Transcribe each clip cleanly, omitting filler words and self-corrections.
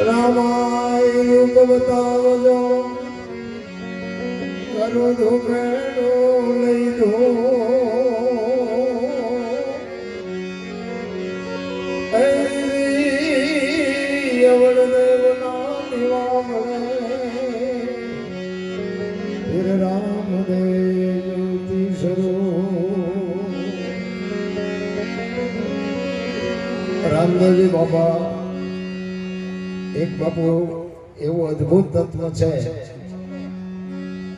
રામાયણ બતાવજો કરું ધુમેડો લઈ દો અવળદેવના દીવા મળે રામદેવ રામદેવજી બાબા એક બાપુ એવું અદ્ભુત તત્વ છે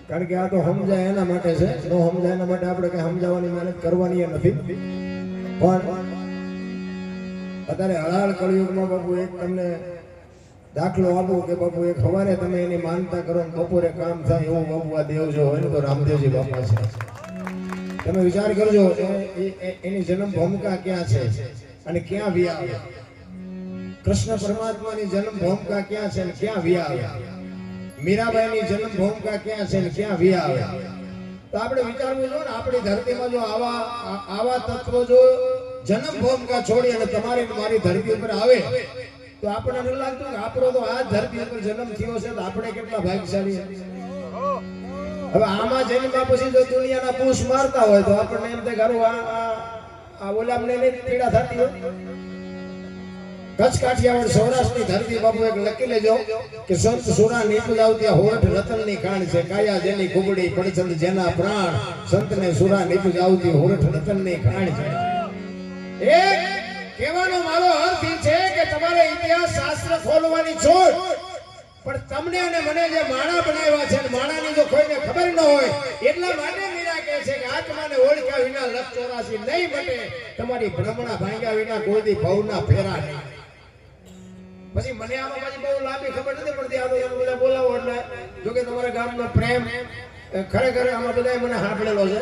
કારણ કે આ તો સમજાય એના માટે છે ન સમજાય એના માટે આપણે કઈ સમજાવવાની મહેનત કરવાની નથી પણ અત્યારે હળાળ કળિયુગમાં બાપુ એક તમને દાખલો આપું કે બાપુ એક સવારે તમે એની માનતા કરો ને બપોરે કામ થાય એવું બાપુ આ દેવ જો હોય ને તો રામદેવજી બાપા છે. તમે વિચાર કરજો એની જન્મ ભૂમિકા ક્યાં છે અને ક્યાં વ્યા કૃષ્ણ પરમાત્માની જન્મ ભૂમિકા ક્યાં છે ને ક્યાં વ્યા આવ્યા મીરાબાઈની જન્મ ભૂમિકા ક્યાં છે ને ક્યાં વ્યા આવ્યા તો આપણે વિચારવું જોઈએ ને આપણી ધરતીમાં જો આવા તત્વો જો જન્મ ભૂમિકા છોડી અને તમારી મારી ધરતી ઉપર આવે તો આપણને ન લાગતું કે આપણો તો આ ધરતી ઉપર જન્મ થયો છે તો આપણે કેટલા ભાગ્યશાળી. હવે આમાં જન્મ પછી જો દુનિયાના પૂછ મારતા હોય તો આપણને એમ થાય ઘરું આ ઓલામને નહીં પીડા થતી હોય. કચ્છ કાઠિયાવાડ સૌરાષ્ટ્રની ધરતી બાપુ એક લખી લેજો કે સંત સુરા નીપજાવતી હોઠ રતનની ખાણ છે કાયા જેની કુબડી પડછંદ જેના પ્રાણ સંતને સુરા નીપજાવતી હોઠ રતનની ખાણ છે. એક કહેવાનો મારો અર્થ એ છે કે તમારે ઇતિહાસ શાસ્ત્ર ખોલવાની છોડ પણ તમને અને મને જે માણા બનાવ્યા છે માણાની જો કોઈને ખબર ન હોય એટલા માટે મીરા કહે છે કે આત્માને ઓળખ્યા વિના લક્ષ 84 નહીં મટે તમારી ભ્રમણા ભાંગ્યા વિના કોઈ ભવના ફેરા નહીં. પછી મને આમાં પછી બહુ લાંબી ખબર નથી પડતી આ તો એમ બધા બોલાવો એટલે જો કે તમારા ગામનો પ્રેમ ખરેખર આમાં બધા મને સાંભળેલો છે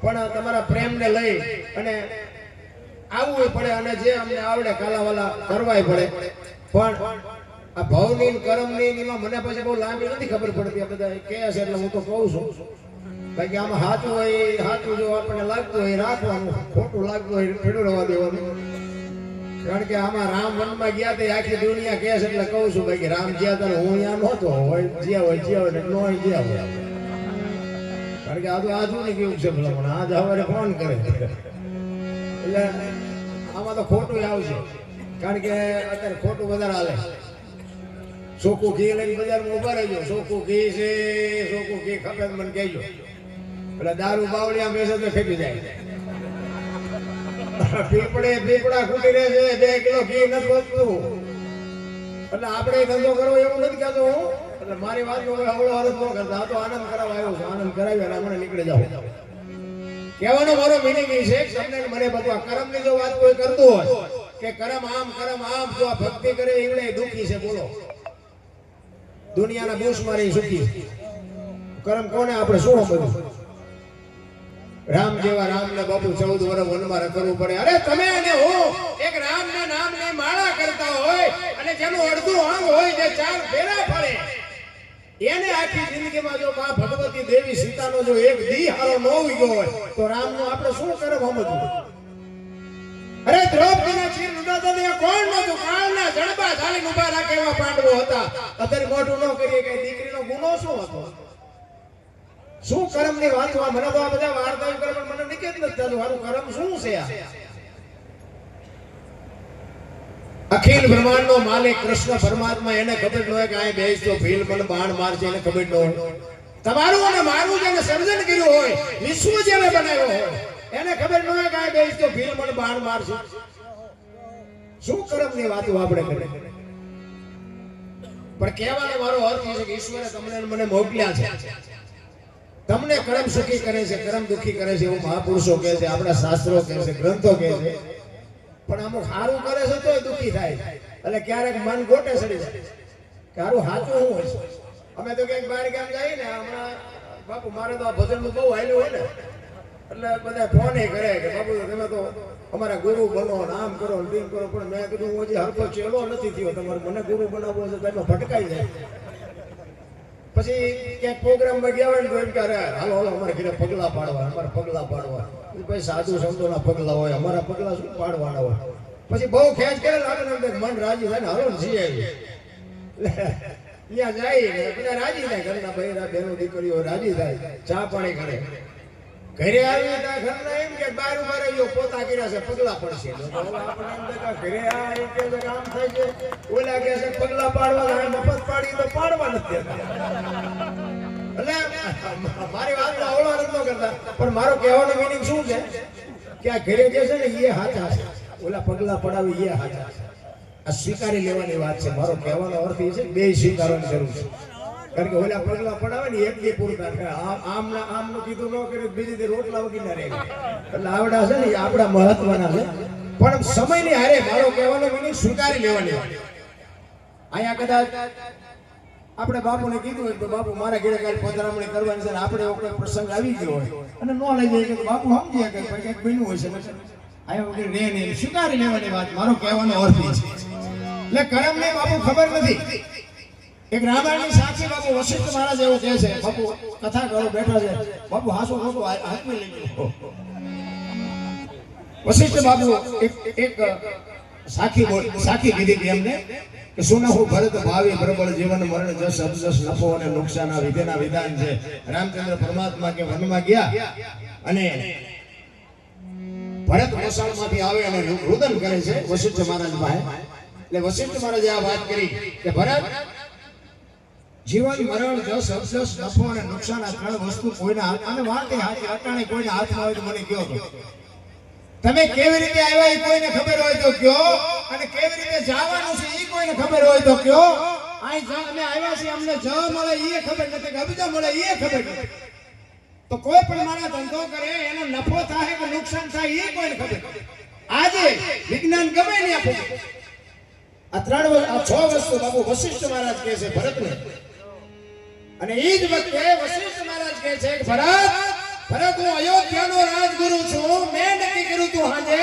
પણ તમારા પ્રેમને લઈ અને આવવું પડે અને જે અમને આવડે કાલાવાલા કરવાય પડે પણ આ ભવની કર્મની એમાં મને પછી બહુ લાંબી નથી ખબર પડતી. આ બધા કહે છે એટલે હું તો કહું છું બાકી આમાં સાચું હોય સાચું જો આપણને લાગતું હોય રાખવાનું ખોટું લાગતું હોય ફેડું રહેવા દેવાનું. કારણ કે આમાં રામ વનમાં ગયા તે આખી દુનિયા કહે છે એટલે કહું છું બાકી રામ જ્યાં ત્યારે હું અહીંયા નહોતો હોય જ્યાં હોય ને ન હોય જ્યાં હોય. કારણ કે આ તો આજુની કેવું છે ભલા પણ આજ સવારે ફોન કરે એટલે આમાં તો ખોટું આવશે કારણ કે અત્યારે ખોટું વધારે હાલે. ચોખ્ખું ઘી લઈને બજારમાં ઉભા રહેજો ચોખ્ખું ઘી છે ચોખ્ખું ઘી ખપે મને કહેજો એટલે દારૂ બાવળિયા બેસે તો ખેપી જાય. પીપળા ખૂટી રહે છે 2 કિલો ઘી નથી વધતું એટલે આપણે ધંધો કરવો એવું નથી કહેતો હું એટલે મારી વાત અવળો અરજ ન કરતા તો આનંદ કરાવવા આવ્યો છું આનંદ કરાવી અને મને નીકળી જાવ. કહેવાનો મારો મિનિંગ એ છે તમને મને બધું આ કર્મની જો વાત કોઈ કરતું હોય કે કર્મ આમ જો આ ભક્તિ કરે એવડે દુઃખી છે બોલો દુનિયાના બૂસ મારી સુખી કર્મ કોને આપણે શું બધું રામ જેવા રામને બાપુ 14 વર્ષ વનમાં કરવું પડે. અરે તમે અને હું એક રામના નામની માળા કરતા હોય અને જેનું અડધું અંગ હોય જે 4 ફેરા ફરે એને આખી જિંદગીમાં જો માં ભગવતી દેવી સીતાનો જો એક દી હારો ન ઉગ્યો હોય તો રામનો આપણે શું કરમ સમજવું. અરે દ્રૌપદીના ચીર ઉડાતા ને કોણ નતું કાળના જડબા ઝાલીને ઊભા રાખે એવા પાંડવો હતા. અત્યારે મોઢું ન કરીએ કે દીકરીનો ગુનો શું હતો શું કર્મની વાત મને તો આ બધા વાર્તાઓ કરે પણ મને નિકેત નથી થતું મારું કર્મ શું છે. અખિલ બ્રહ્માંડનો માલિક કૃષ્ણ પરમાત્મા એને ખબર ન હોય કે આ બેસતો ભીલ મને બાણ મારશે એને ખબર ન હોય. તમારું અને મારું જેને સર્જન કર્યું હોય વિશ્વ જેને બનાવ્યો હોય એને ખબર ન હોય કે આ બેસતો ભીલ મને બાણ મારશે. શું કર્મની વાતો આપણે કરે પણ કહેવાનો મારો અર્થ એ છે કે ઈશ્વરે તમને મને મોકલ્યા છે તમને કરમ સુખી કરે છે, કરમ દુખી કરે છે એવું મહાપુરુષો કહે છે, આપણા શાસ્ત્રો કહે છે, ગ્રંથો કહે છે. પણ અમુક સારું કરે છે તોય દુખી થાય, એટલે ક્યારેક મન ગોટે સડી જાય કે સારું સાચું શું હોય છે. અમે તો ક્યાંક બહાર ગામ જઈએ ને, હમણાં બાપુ મારે તો આ ભજનનું બહુ હાલ્યું હોય ને, એટલે બધા ફોન કરે કે બાપુ તમે તો અમારા ગુરુ બનો, આમ કરો તેમ કરો. પણ મેં કીધું હું હજી હરખો ચેલો નથી થયો, તમારે મને ગુરુ બનાવવો છે તો એમાં ભટકાઈ જાય. પછી ક્યાંક પ્રોગ્રામમાં ગયા હોય ને તો એમ કે અરે હાલો હાલો અમારે ઘરે પગલા પાડવા, અમારે પગલા પાડવા. પછી સાધુ સંતોના પગલા હોય, અમારા પગલા શું પાડવાના હોય. પછી બહુ ખેંચ કરે, આપણે મન રાજી થાય ને, હાલો ને જઈ આવી. ત્યાં જાય ને બધા રાજી થાય, ઘરના ભાઈ બહેનો દીકરીઓ રાજી થાય, ચા પાણી કરે. ઘરે આવી ત્યાં ઘરના એમ કે બહાર ઉભા રહ્યો પોતા કર્યા છે પગલા પડશે. ઘરે આમ થાય છે, ઓલા કે છે પગલા પાડવા, મફત પાડી તો પાડવા નથી દેતા. એટલે મારી વાત અવળો નથી કરતા, પણ મારો કહેવાનો મીનિંગ શું છે કે આ ઘરે જે છે ને એ હાચા છે, ઓલા પગલા પડાવી એ હાચા છે. આ સ્વીકારી લેવાની વાત છે. મારો કહેવાનો અર્થ એ છે બે સ્વીકારવાની જરૂર છે. કારણ કે ઓલા પગલા પડાવે ને એક દી પૂરતા, આમનું કીધું ન કરે બીજી દી રોટલા વગી ના રહે. એટલે આવડા છે ને એ આપણા મહત્વના છે, પણ સમયની હારે મારો કહેવાનો મીનિંગ સ્વીકારી લેવાની વાત. અહીંયા કદાચ આપણે બાપુને કીધું હોય તો બાપુ મારા ઘરે કાલે પધરામણી કરવાની છે, આપણે એવો કોઈ પ્રસંગ આવી ગયો હોય અને ન લઈ જાય કે બાપુ સમજીએ કે કંઈક બન્યું હોય છે, અહીંયા વગર રે નહીં, સ્વીકારી લેવાની વાત મારો કહેવાનો અર્થ છે. એટલે કરમને બાપુ ખબર નથી. એક રામાયણની સાક્ષી બાપુ વશિષ્ઠ મહારાજ એવું કહે છે, બાપુ કથા કરો બેઠા છે, બાપુ હાસો ખોટું હાથમાં લઈ ગયો. વશિષ્ઠ બાપુ એક સાખી કીધી કે એમને કે સુનહુ ભરત ભાવિ પ્રબળ જીવન મરણ જસ અબજસ નફો અને નુકસાન આ વિધેના વિધાન છે. રામચંદ્ર પરમાત્મા કે વનમાં ગયા અને ભરત વસાણમાંથી આવે અને રુદન કરે છે વશિષ્ઠ મહારાજ પાસે. એટલે વશિષ્ઠ મહારાજે આ વાત કરી કે ભરત, જીવન મરણ જસ અબજસ નફો અને નુકસાન આ ત્રણ વસ્તુ કોઈના હાથ, અને વાત હાથ અટાણે કોઈના હાથમાં હોય તો મને કહો તો. તમે કેવી રીતે આવ્યા એ કોઈને ખબર હોય તો કયો, અને કેવી રીતે જવાનું છે એ કોઈને ખબર હોય તો કયો. અહીં અમે આવ્યા છીએ, અમને જ મળે એ ખબર નથી, અબજો મળે એ ખબર નથી. તો કોઈ પણ માણસ ધંધો કરે એનો નફો થાય કે નુકસાન થાય એ કોઈને ખબર નથી. આજે વિજ્ઞાન ગમે ને આપો આ છ વસ્તુ બાપુ વશિષ્ઠ મહારાજ કહે છે ભરતને. અને એ જ વખતે વશિષ્ઠ મહારાજ કહે છે કે ભરત હું અયોધ્યાનો રાજગુરુ છું. મેં નક્કી કર્યું તું હાજે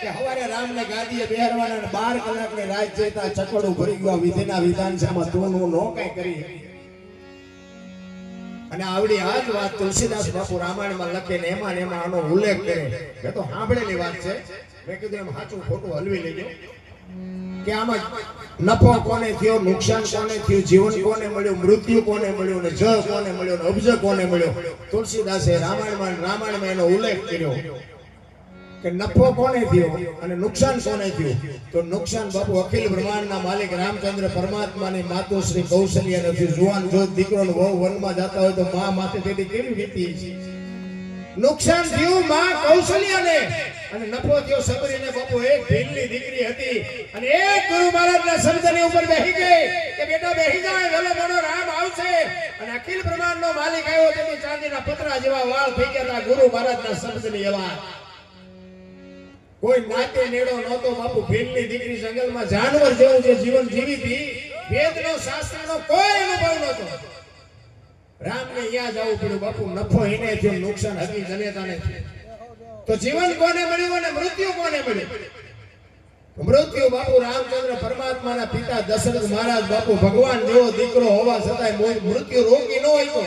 કે હવારે રામને ગાદીએ બેહરવાના અને 12 કલાકની રાત જઈતા ચકડું ભરી ગયું વિધિના વિધાન છે, આમાં તું નો કઈ કરી. અને આવડી આ જ વાત તુલસીદાસ બાપુ રામાયણમાં લખે ને એમાં આનો ઉલ્લેખ કરે. મેં તો સાંભળેલી વાત છે, મેં કીધું એમ સાચું ખોટું હલવી લેજો કે આમાં નફો કોને થયો, નુકસાન કોને થયું, જીવન કોને મળ્યું, મૃત્યુ કોને મળ્યું, ને જળ કોને મળ્યો, ને અબજ કોને મળ્યો. તુલસીદાસે રામાયણમાં એનો ઉલ્લેખ કર્યો કે નફો કોને થયો અને નુકસાન કોને થયું. તો નુકસાન બાપુ અખિલ બ્રહ્માંડના માલિક રામચંદ્ર પરમાત્માની માતુશ્રી કૌશલ્યા નથી. જુવાન જોત દીકરો ને વહુ વનમાં જતા હોય તો મા માથે તેથી કેવી વીતી છે. નુકસાન થયું માં કૌશલ્યાને અને નફો થયો સબરીને. બાપુ એક ભીલની દીકરી હતી અને એક ગુરુ મહારાજના શબ્દની ઉપર બેહી ગઈ કે બેટા બેહી જાય, વેલો મોનો રામ આવશે. અને અખિલ બ્રહ્માંડનો માલિક આવ્યો, તેની ચાંદીના પતરા જેવા વાળ થઈ ગયા હતા ગુરુ મહારાજના શબ્દની એવા. કોઈ નાતે નેડો નહોતો બાપુ. ભીલની દીકરી જંગલમાં જાનવર જેવું જે જીવન જીવી હતી, વેદનો શાસ્ત્રનો કોઈ અનુભવ નહોતો. રામને યાદ આવવું પડ્યું બાપુ. નફો એને થયો, નુકસાન હતી જનેતાને થયું. તો જીવન કોને મળ્યું અને મૃત્યુ કોને મળ્યું? મૃત્યુ બાપુ રામચંદ્ર પરમાત્માના પિતા દશરથ મહારાજ બાપુ ભગવાન જેવો દીકરો હોવા છતાંય મૃત્યુ રોકી ન હોય.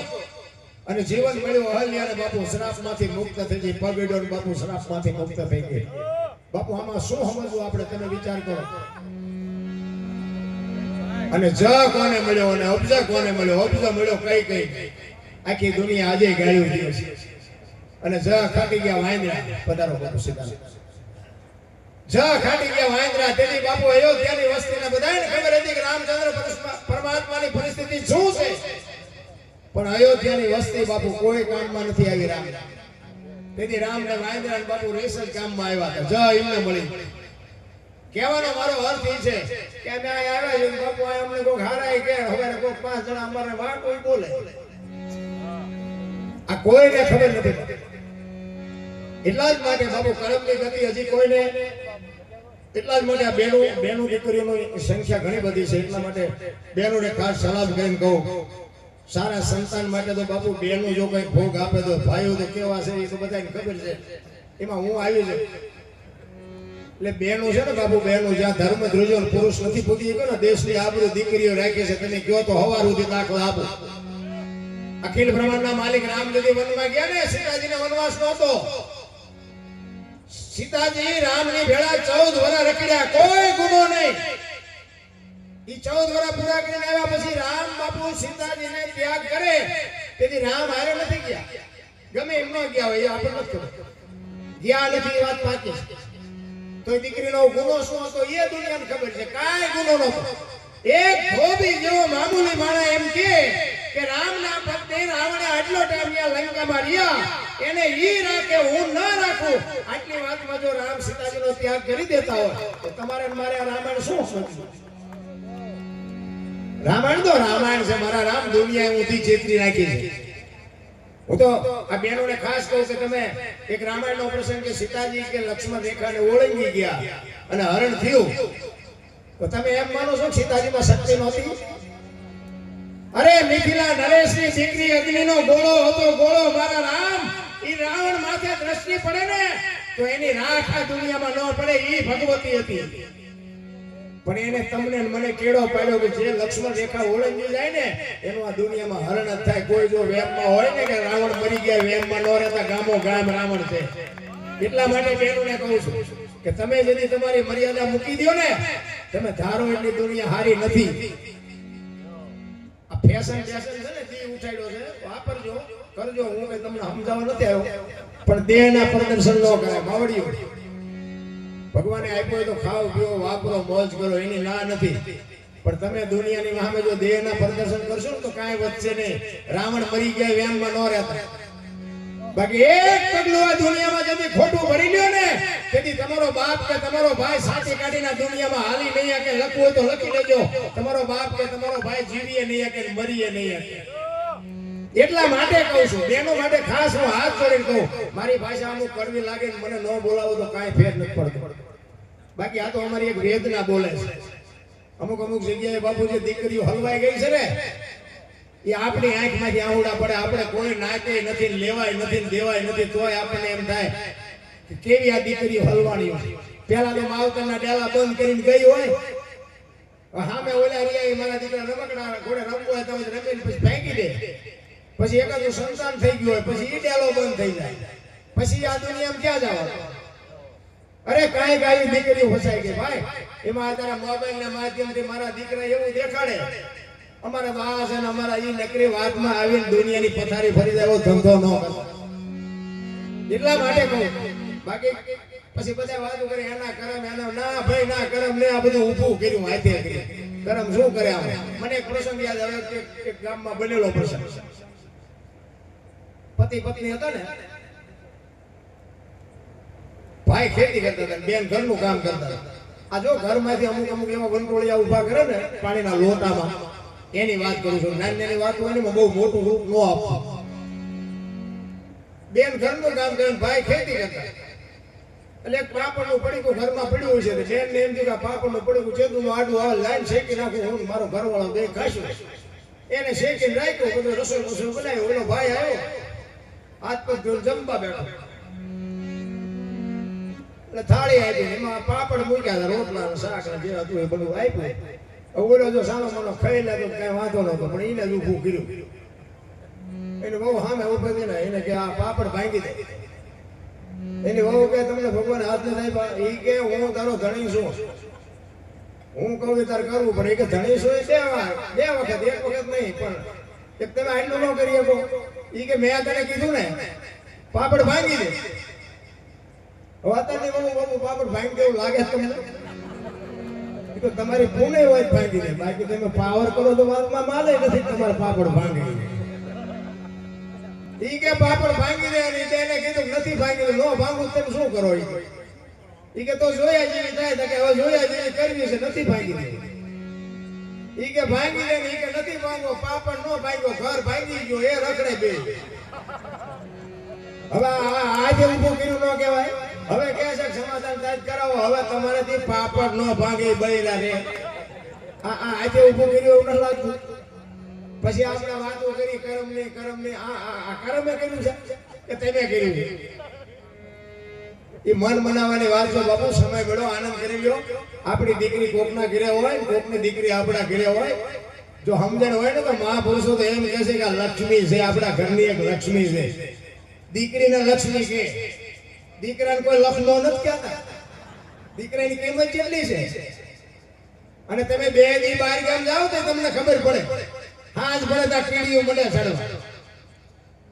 અને જીવન મળ્યું અહલ્યાને બાપુ શ્રાપમાંથી મુક્ત થઈ ગઈ. પગડો બાપુ શ્રાપમાંથી મુક્ત થઈ ગઈ. બાપુ આમાં શું સમજવું આપણે, તમે વિચાર કરો. અને જ કોને મળ્યો અને અબજ કોને મળ્યો? અબજ મળ્યો કઈ આખી દુનિયા આજે ગાળ્યું છે. અને જ ખાટી ગયા વાંદરા. પધારો બાપુ સીધા. જ ખાટી ગયા વાંદરા. તેથી બાપુ અયોધ્યાની વસ્તીને બધાને ખબર હતી કે રામચંદ્ર પરમાત્માની પરિસ્થિતિ શું છે. પણ અયોધ્યાની વસ્તી બાપુ કોઈ કામમાં નથી આવી રામ. તેથી રામ ને વાંદરા ને બાપુ રેસ જ કામમાં આવ્યા હતા. જ એમને મળી. કહેવાનો મારો અર્થ એ છે કે અમે આવ્યા છીએ બાપુ, અમને કોઈ હારાય કે હવે કોઈ 5 જણા અમારે વાત કોઈ બોલે. આ કોઈને ખબર નથી. એટલા જ માટે બાપુ કર્મની ગતિ હજી કોઈને, એટલા જ માટે આ બેનો દીકરીઓની સંખ્યા ઘણી બધી છે. એટલા માટે બહેનોને ખાસ સલામ કરીને કહું, સારા સંતાન માટે તો બાપુ બહેનો જો કંઈક ભોગ આપે તો ભાઈઓ તો કેવા છે એ તો બધાને ખબર છે. એમાં હું આવી છું એટલે બહેનો છે ને બાપુ, બહેનો જ્યાં ધર્મ ધ્રુજો પુરુષ નથી પૂછી ગયો ને, દેશની આબરૂ દીકરીઓ રાખી છે. તમે કહો તો હવાર સુધી દાખલા આપો. અખિલ બ્રહ્માંડના માલિક રામજી વનમાં ગયા ને, સીતાજીને વનવાસ નહોતો. સીતાજી રામની ભેળા 14 વર્ષ રખડ્યા, કોઈ ગુનો નહીં. ઈ 14 વર્ષ પૂરા કરીને આવ્યા પછી રામ બાપુ સીતાજીને ત્યાગ કરે, તેથી રામ હારે નથી ગયા. ગમે એમ ન ગયા હોય એ આપણને નથી ખબર. ગયા નથી એ વાત પાકી છે. તો દીકરીનો ગુનો શું હતો એ દુનિયાને ખબર છે. કાંઈ ગુનો નહોતો. એક ધોબી જેવો મામૂલી માણસ એમ કે રામના પત્ની રાવણે આટલો ટાઈમ ત્યાં લંકામાં રહ્યા, એને ઈ રાખે હું ન રાખું. આટલી વાતમાં જો રામ સીતાજીનો ત્યાગ કરી દેતા હોય તો તમારે મારે આ રામાયણ શું સમજવું? રામાયણ તો રામાયણ છે. મારા રામ દુનિયા ઊંધી ચેતરી નાખી છે. હું તો આ બહેનોને ખાસ કહું કે તમે એક રામાયણનો પ્રસંગ કે સીતાજી કે લક્ષ્મણ રેખાને ઓળંગી ગયા અને હરણ થયું, તો તમે એમ માનો છો સીતાજીમાં શક્તિ નહોતી? અરે મિથિલા નરેશની દીકરી અગ્નિનો ગોળો હતો, ગોળો મારા રામ. ઈ રાવણ માથે દ્રષ્ટિ પડે ને તો એની રાખ આ દુનિયામાં ન પડે. ઈ ભગવતી હતી. પણ એને તમને મને કેળો પાડ્યો કે જે લક્ષ્મણ રેખા ઓળંગી જાય ને એનું આ દુનિયામાં હરણ જ થાય. કોઈ જો વેમમાં હોય ને કે રાવણ મરી ગયા, વેમમાં ન રહેતા ગામો ગામ રાવણ છે. એટલા માટે બહેનોને કહું છું કે તમે જેની તમારી મર્યાદા મૂકી દો ને, તમે ધારો એટલી દુનિયા હારી નથી. આ ફેશન છે ને દી ઉઠાડ્યો છે, વાપરજો કરજો. હું કઈ તમને સમજાવવા નથી આવ્યો, પણ દેહના પ્રદર્શન ન કરે. માવડીઓ ભગવાને આપ્યો તો ખાઓ પીઓ વાપરો મોજ કરો, એની ના નથી. પણ તમે દુનિયાની સામે જો દેહના પ્રદર્શન કરશો ને તો કાંઈ વધશે નહીં. રાવણ મરી ગયા વેમમાં ન રહેતા. બાકી એક પગલું આ દુનિયામાં જતી ખોટું ભરી લ્યો ને, તેથી તમારો બાપ કે તમારો ભાઈ સાચી કાઢીને દુનિયામાં હાલી નહીં કે લખવું હોય તો લખી લેજો. તમારો બાપ કે તમારો ભાઈ જીવીએ નહીં કે મરીએ નહીં. એટલા માટે કહું છું, બેનો માટે ખાસ હું હાથ જોડીને કહું, મારી ભાષા અમુક કડવી લાગે ને મને ન બોલાવો તો કાંઈ ફેર નથી પડતો. બાકી આ તો અમારી એક વેદના બોલે છે. અમુક જગ્યાએ બાપુ જે દીકરીઓ હલવાઈ ગઈ છે ને, એ આપણી આંખમાંથી આંવડા પડે. આપણે કોઈ નાકે નથી, લેવાય નથી, દેવાય નથી, તોય આપણને એમ થાય કે કેવી આ દીકરીઓ હલવાની હોય. પેલા તો માવતરના ડેલા બંધ કરીને ગઈ હોય, સામે ઓલા રહ્યા મારા દીકરા રમકડા ઘોડે રમવું હોય તો રમીને પછી ફેંકી દે. પછી એકાદું સંતાન થઈ ગયું હોય, પછી ઈ ડેલો બંધ થઈ જાય. પછી આ દુનિયામાં ક્યાં જવાનું? અરે કાંઈ કાંઈ દીકરીઓ ફસાઈ ગઈ ભાઈ. એમાં અત્યારે મોબાઈલ ના માધ્યમથી મારા દીકરા એવું દેખાડે, અમારા વાસ અને અમારા ઈ નકરી વાતમાં આવીને દુનિયાની પથારી ફરી જાય એવો ધંધો ન કરતો. એટલા માટે કહું. બાકી પછી બધા વાતો કરે એના કરમ, એના ના ભાઈ ના કરમ ને આ બધું ઊભું કર્યું હાથે કર્યું. કરમ શું કરે? મને એક પ્રસંગ યાદ આવે કે એક ગામમાં બનેલો પ્રસંગ. પતિ પત્ની હતા ને, ભાઈ ખેતી કરતા હતા, બેન ઘરનું કામ કરતા હતા. આ જો ઘરમાંથી અમુક એવા વંટોળિયા ઉભા કરે ને પાણીના લોટામાં, એની વાત કરું છું. નાની નાની વાત હોય ને બહુ મોટું રૂપ ન આપવું. બેન ઘરનું કામ કરે, ભાઈ ખેતી કરતા. એટલે એક પાપડનું પડીકું ઘરમાં પડ્યું છે. બેન ને એમ થયું કે પાપડનું પડીકું ચેદું આડું આવે, લાઈન શેકી નાખું, હું મારો ઘરવાળો બે ખાશું. એને શેકીને રાખ્યું, બધું રસોઈ બનાવ્યું. ઓલો ભાઈ આવ્યો, હાથ પગ જમવા બેઠો. એટલે થાળી આપી, એમાં પાપડ મૂક્યા હતા, રોટલા શાક જે હતું એ બધું આપ્યું. ઓલો જો સાનો માનો ખાઈ લેતો કઈ વાંધો નતો, પણ એને જ ઊભું કર્યું. એને બહુ સામે ઉભો થઈને એને કે આ પાપડ ભાંગી દે. એની વહુ કે તમને ભગવાન હાથ નથી આપ્યા? એ કે હું તારો ધણી છું, હું કહું તાર કરવું પડે. એ કે ધણી છું એ બે વખત, એક વખત નહીં, પણ તમે આટલું ન કરી શકો. એ કે મેં તને કીધું ને પાપડ ભાંગી દે. વાતાની વહુ પાપડ ભાંગી દેવું લાગે તમને? તો તમારી પુણે હોય ભાંગી દે, બાકી તમે પાવર કરો તો વાતમાં માલે નથી તમારે પાપડ ભાંગી. ઈ કે પાપડ ભાંગી દે, અને એને કીધું નથી ભાંગી દે. નો ભાંગું તમે શું કરો? ઈ કે તો જોયા જેવી થાય, તો કે હવે જોયા જેવી કરવી છે, નથી ભાંગી દે. ઈ કે ભાંગી દે, ઈ કે નથી ભાંગો, પાપડ નો ભાંગ્યો, ઘર ભાંગી ગયો, એ રખડે બે. હવે આજે ઊભું કર્યું ન કહેવાય. હવે કહે છે સમાધાન તાજ કરાવો. હવે તમારાથી પાપડ નો ભાંગે બૈરા રે. આજે ઊભું કર્યું એવું ન લાગતું. પછી આપણે વાતો કરી કરમ ને આ કરમે કર્યું છે કે તમે કર્યું છે? એ મન મનાવવાની વાત છે બાપુ. સમય મળ્યો, આનંદ કરી લ્યો. આપણી દીકરી કોકના ઘરે હોય, કોકની દીકરી આપણા ઘરે હોય, જો સમજણ હોય ને તો મહાપુરુષો તો એમ કહે છે કે લક્ષ્મી છે, આપણા ઘરની એક લક્ષ્મી છે. દીકરીને લક્ષ્મી કે, દીકરાને કોઈ લખનો નથી કહેતા. દીકરાની કિંમત કેટલી છે? અને તમે 2 દી બહાર ગામ જાઓ તો તમને ખબર પડે. હાજ પડે તો કીડીઓ મળે ચડવા.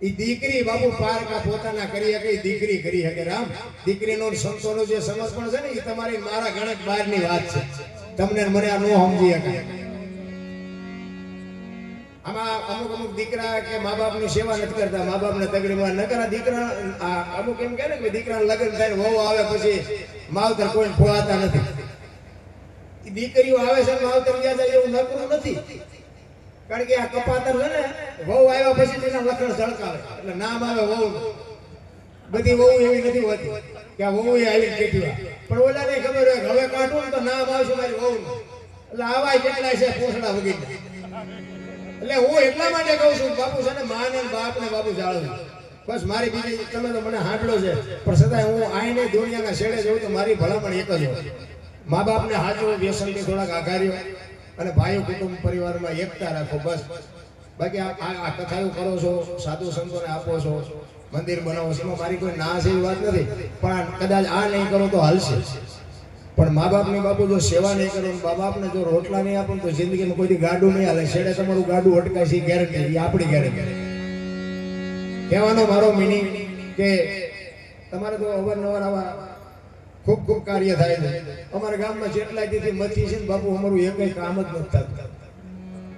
ઈ દીકરી બાપુ પારકા પોતાના કરી શકે, દીકરી કરી શકે. રામ, દીકરીનો સંતોનો જે સમર્પણ છે ને એ તમારી મારા ગણક બહારની વાત છે. તમને મને આ નો સમજી શકાય. આમાં અમુક દીકરા કે મા બાપની સેવા નથી કરતા, મા બાપને તગડીમાં ન કરા. દીકરા અમુક એમ કહે ને કે દીકરાનું લગ્ન થાય, વહુ આવે પછી માવતર કોઈ ખોવાતા નથી. દીકરીઓ આવે છે માવતર ગયા જાય એવું નકરું નથી. કારણ કે આ કપાતર છે ને, વહુ આવ્યા પછી તેના લખણ ઝળકાવે એટલે નામ આવે વહુ. બધી વહુ એવી નથી હોતી કે આ વહુ આવી કેટલી, પણ ઓલાને ખબર હોય હવે કાઢું તો નામ આવશે મારી વહુ. એટલે આવા કેટલાય છે પોસડા વગેરે. એટલે હું એટલા માટે કહું છું બાપુ છે ને, મા ને બાપ ને બાપુ જાળવું. બસ મારી બીજી તમે તો મને હાંડલો છે, પણ છતાં હું આઈને દુનિયાના છેડે જઉં તો મારી ભલામણ એક જ હોય. મા બાપને હાચવો, વ્યસનથી થોડાક આઘાર્યો, અને ભાઈઓ કુટુંબ પરિવારમાં એકતા રાખો. બસ બાકી આ કથાઓ કરો છો, સાધુ સંતોને આપો છો, મંદિર બનાવો છો, એમાં મારી કોઈ ના છે એવી વાત નથી. પણ કદાચ આ નહીં કરો તો હાલશે. પણ મા બાપની બાપુ જો સેવા નહીં કરો, મા બાપને જો રોટલા નહીં આપો તો જિંદગીમાં કોઈ ગાડું નહીં હાલે. છેડે તમારું ગાડું અટકાય છે, ગેરંટી. એ આપણી ગેરંટી. કહેવાનો મારો મિનિંગ કે તમારે તો અવારનવાર આવા ખૂબ ખૂબ કાર્ય થાય છે. અમારા ગામમાં જેટલા દીથી મથી છે ને બાપુ, અમારું એકય કામ જ નથી થતું.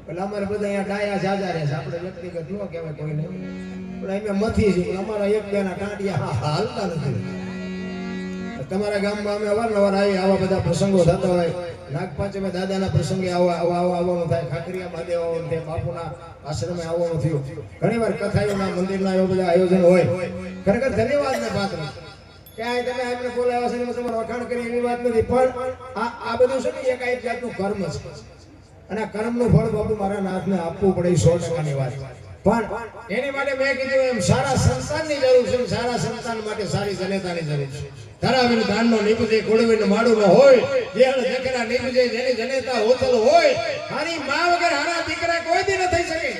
એટલે અમારે બધા અહીંયા ડાયા જાજા રહે છે. આપણે વ્યક્તિગત ન કહેવાય કોઈને, પણ અહીંયા મથી છે, પણ અમારા એક બેના ટાંટિયા હાલતા નથી. તમારા ગામમાં અમે અવારનવાર આવી, આવા બધા પ્રસંગો થતા હોય. નાગપાંચમે દાદાના પ્રસંગે આવવાનું થાય, ખાકરિયા મહાદેવ આવવાનું થાય, બાપુના આશ્રમે આવવાનું થયું. ઘણી વાર કથાઓના મંદિરના એવા બધા આયોજન હોય. ખરેખર ધન્યવાદને પાત્ર. ક્યાંય તમે એમને બોલાવ્યા છે એમાં તમારે વખાણ કરી એવી વાત નથી. પણ આ બધું છે ને એક જાતનું કર્મ છે, અને આ કર્મનું ફળ બાપુ મારા નાથને આપવું પડે, 100%ની વાત. પણ એની માટે મેં કીધું એમ સારા સંતાનની જરૂર છે. સારા સંતાન માટે સારી જનેતાની જરૂર છે. ધરાવીને ધાનનો નીપજે, કોળવીને માડુનો હોય, જેલ જકરા નીપજે જેની જનેતા હોતલ હોય. હારી મા વગર હારા દીકરા કોઈ દી ન થઈ શકે.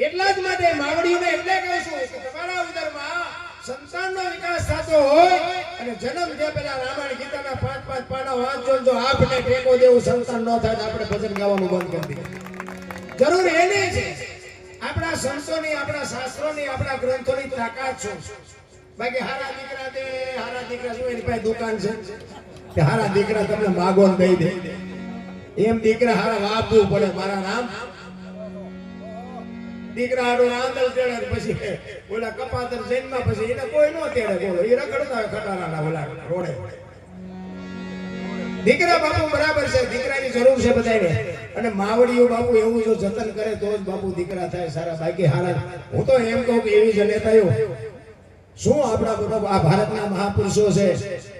એટલા જ માટે માવડીઓને એટલે કહું છું કે તમારા ઉદરમાં સંતાનનો વિકાસ થતો હોય અને જન્મ જે પેલા રામાયણ ગીતાના 5 પાના વાંચો, જો આપને ટેકો દેવું સંતાન ન થાય તો આપણે ભજન ગાવાનું બંધ કરી દઈએ. જરૂર એની છે. આપણા સંતોની, આપણા શાસ્ત્રોની, આપણા ગ્રંથોની તાકાત છે. બાકી હારા દીકરા દે, હારા દીકરા શું એની પાસે દુકાન છે કે હારા દીકરા તમને માગો ને દઈ દે? એમ દીકરા હારા વાપવું પડે. મારા નામ દીકરા આડો આંદલ તેડે, પછી ઓલા કપાતર જન્મા પછી એને કોઈ નો તેડે. બોલો, એ રખડતા હોય ખટારાના ઓલા રોડે. દીકરા બાપુ બરાબર છે, દીકરાની જરૂર છે બધાને. અને માવડીઓ બાપુ એવું જો જતન કરે તો જ બાપુ દીકરા થાય સારા. બાકી હારા હું તો એમ કહું કે એવી જનેતાઓ શું આપણા બધા આ ભારતના મહાપુરુષો છે,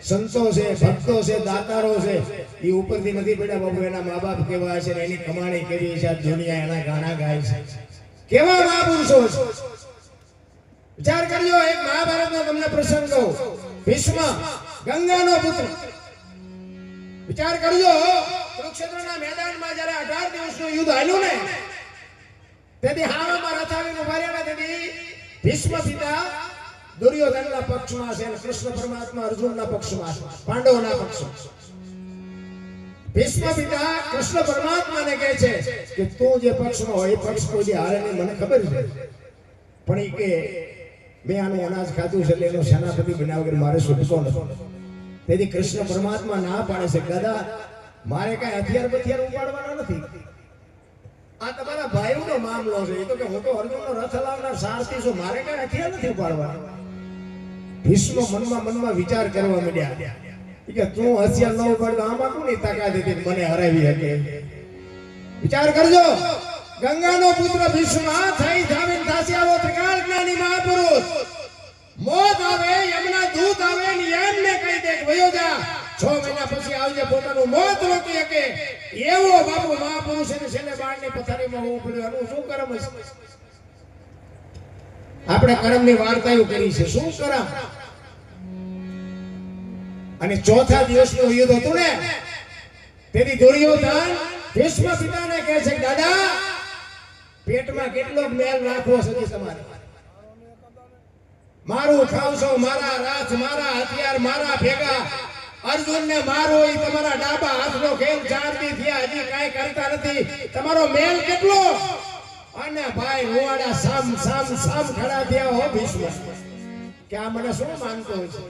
સંતો છે, ભક્તો છે, દાતારો છે, એ ઉપરથી નથી પડ્યા બાપુ. એના મા બાપ કેવા છે, એની કમાણી કેવી છે, દુનિયા એના ગાણા ગાય છે. કેવા મહાપુરુષો છે, વિચાર કરજો. એક મહાભારતનો તમને પ્રસંગ કહું. ભીષ્મ ગંગાનો પુત્ર. વિચાર કરજો, કુરુક્ષેત્રના મેદાનમાં જ્યારે 18 દિવસનું યુદ્ધ હાલ્યું ને, તેથી હાવામાં રથ આવીને ઉભા રહ્યા. તેથી ભીષ્મ પિતા દુર્યોધનના પક્ષમાં છે અને કૃષ્ણ પરમાત્મા અર્જુનના પક્ષમાં છે, પાંડવોના પક્ષમાં. ભીષ્મ પિતા કૃષ્ણ પરમાત્માને કહે છે કે તું જે પક્ષમાં હોય એ પક્ષ કોઈ હારે નહીં, મને ખબર છે, પણ એ કે મેં આનું અનાજ ખાધું છે એટલે એનો સેનાપતિ બન્યા વગર મારે છૂટકો નથી. તેથી કૃષ્ણ પરમાત્મા ના પાડે છે, ગદા મારે કઈ હથિયાર બથિયાર ઉપાડવાના નથી. આ તમારા ભાઈઓનો મામલો છે. એ તો કે હું તો અર્જુનનો રથ હલાવનાર સારથી છું, મારે કઈ હથિયાર નથી ઉપાડવાના. ભીષ્મ મનમાં વિચાર કરવા માંડ્યા કે તું હથિયાર ન ઉપાડ તો આમાં કોની તાકાત હતી મને હરાવી શકે? વિચાર કરજો, ગંગાનો પુત્ર ભીષ્મ થઈ જામીન થાસી આવો ત્રિકાળ જ્ઞાની મહાપુરુષ, મોત આવે યમના દૂત આવે ને એમને કહી દે કે વયો જા, 6 મહિના પછી આવજે, પોતાનું મોત રોકી શકે એવો બાપુ મહાપુરુષ એને છેલ્લે બાળની પથારીમાં હોવું પડ્યું. આનું શું કરમ હશે? આપણે કરમની વાર્તાઓ કરી છે, શું કરમ? અને ચોથા દિવસનું યુદ્ધ હતું ને, તેથી દુર્યોધન ભીષ્મ પિતાને કહે છે, દાદા પેટમાં કેટલો મેલ રાખવો છે તમારે? મારું ખાવશો, મારા રાજ, મારા હથિયાર, મારા ભેગા અર્જુનને મારો, એ તમારા ડાબા હાથનો ખેલ 4 દી થયા, હજી કાંઈ કરતા નથી, તમારો મેલ કેટલો? અને ભાઈ રૂવાડા સામ સામ સામ ખડા થયા હો ભીષ્મ, કે આ મને શું માનતો હોય છે?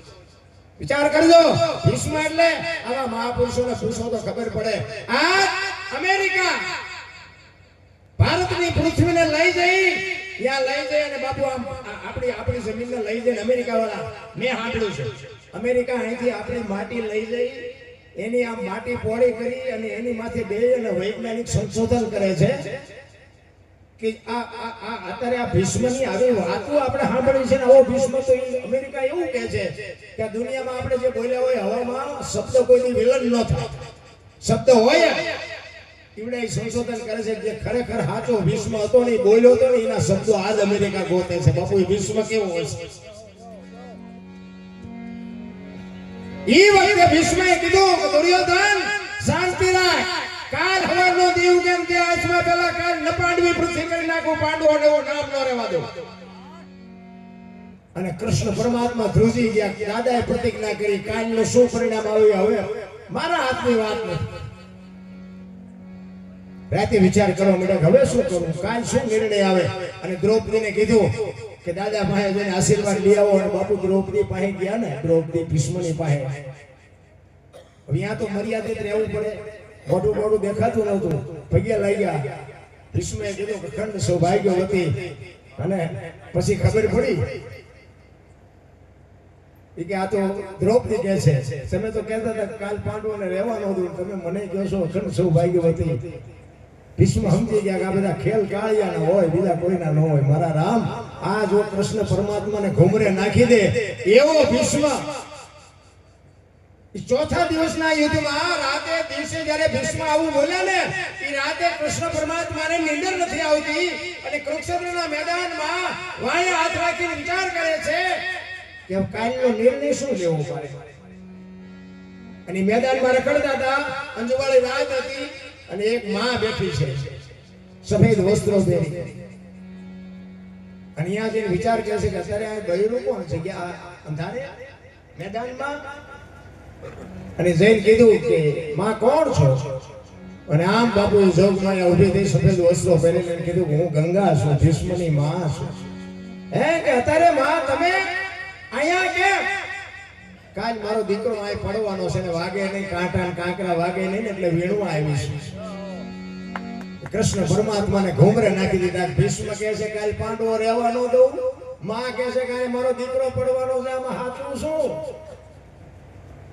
વિચાર કરજો, ભીષ્મ એટલે આવા મહાપુરુષોને પૂછો તો ખબર પડે. આ અમેરિકા ભારતની પૃથ્વીને લઈ જઈ, ત્યાં લઈ જઈ અને બાપુ આમ આપણી જમીનને લઈ જઈને અમેરિકા વાળા, મેં સાંભળ્યું છે, અમેરિકા અહીંથી આપણી માટી લઈ જઈ, એની આમ માટી પોળી કરી અને એની માથે બે અને વૈજ્ઞાનિક સંશોધન કરે છે કે અત્યારે આ ભીષ્મની આવી વાતો આપણે સાંભળી છે ને, આવો ભીષ્મ તો અમેરિકા એવું કહે છે કે આ દુનિયામાં આપણે જે બોલ્યા હોય હવામાં શબ્દ કોઈની વિલન ન થાય, શબ્દ હોય એવડે સંશોધન કરે છે જે ખરેખર સાચો ભીષ્મ હતો ને, બોલ્યો હતો ને, એના શબ્દો આજ અમેરિકા ગોતે છે. બાપુ ભીષ્મ કેવો હોય છે? ઈ વખતે ભીષ્મએ કીધું કે દુર્યોધન શાંતિ રાખ, કાલ હવારનો દીવ કેમ કે આસમાં પેલા કાલ નપાંડવી પૃથ્વી કરી નાખું, પાંડવોને એવો નામ ન રહેવા દો. અને કૃષ્ણ પરમાત્મા ધ્રુજી ગયા, દાદાએ પ્રતિજ્ઞા કરી, કાલનું શું પરિણામ આવ્યું હવે મારા હાથની વાત નથી. રાતે વિચાર કરવા માંડ્યા, હવે શું કરું, કાલ શું નિર્ણય આવે? અને દ્રૌપદીને કીધું કે દાદા પાસે જઈને આશીર્વાદ લઈ આવો. અને બાપુ દ્રૌપદી પાસે ગયા ને, દ્રૌપદી ભીષ્મની પાસે. હવે ત્યાં તો મર્યાદિત રહેવું પડે, મોટું મોટું દેખાતું નહોતું, પગે લાગ્યા. ભીષ્મએ કીધું કે ખંડ સૌભાગ્યવતી. અને પછી ખબર પડી કે આ તો દ્રૌપદી કહે છે, તમે તો કહેતા હતા કાલ પાંડવોને રહેવાનું હતું, તમે મને કહો છો ખંડ સૌભાગ્યવતી. ભીષ્મ સમજી ગયા કે આ બધા ખેલ કાળિયાના હોય, બીજા કોઈના ન હોય. મારા રામ, આ જો કૃષ્ણ પરમાત્માને ઘુમરે નાખી દે એવો ભીષ્મ. ચોથા દિવસના યુદ્ધમાં રાતે દિવસે જ્યારે ભીષ્મ આવું બોલ્યા ને, એ રાતે કૃષ્ણ પરમાત્માને નિંદર નથી આવતી અને કુરુક્ષેત્રના મેદાનમાં વાયા હાથ રાખીને વિચાર કરે છે કે કાલનો નિર્ણય શું લેવો પડે. અને મેદાનમાં રખડતા હતા, અંજવાળી રાત હતી અને એક માં બેઠી છે સફેદ વસ્ત્રો પહેરી. અને અહીંયા જઈને વિચાર કરે છે કે અત્યારે આ બૈરું કોણ છે કે આ અંધારે મેદાનમાં? અને જઈને કીધું કે માં કોણ છો? અને આમ બાપુ જોગમાં ઊભી થઈ સફેદ વસ્ત્રો પહેરીને કીધું હું ગંગા છું, ભીષ્મની માં છું. હે કે અત્યારે માં તમે અહીંયા કેમ? કાલ મારો દીકરો અહીં પડવાનો છે ને, વાગે નહીં, કાંટા ને કાંકરા વાગે નહીં, એટલે વીણવા આવી છું. કૃષ્ણ પરમાત્માને ઘુમરે નાખી દીધા. ભીષ્મ કહે છે કાલ પાંડવો રહેવા ન દઉં, માં કહે છે કે મારો દીકરો પડવાનો છે, આમાં સાચું શું?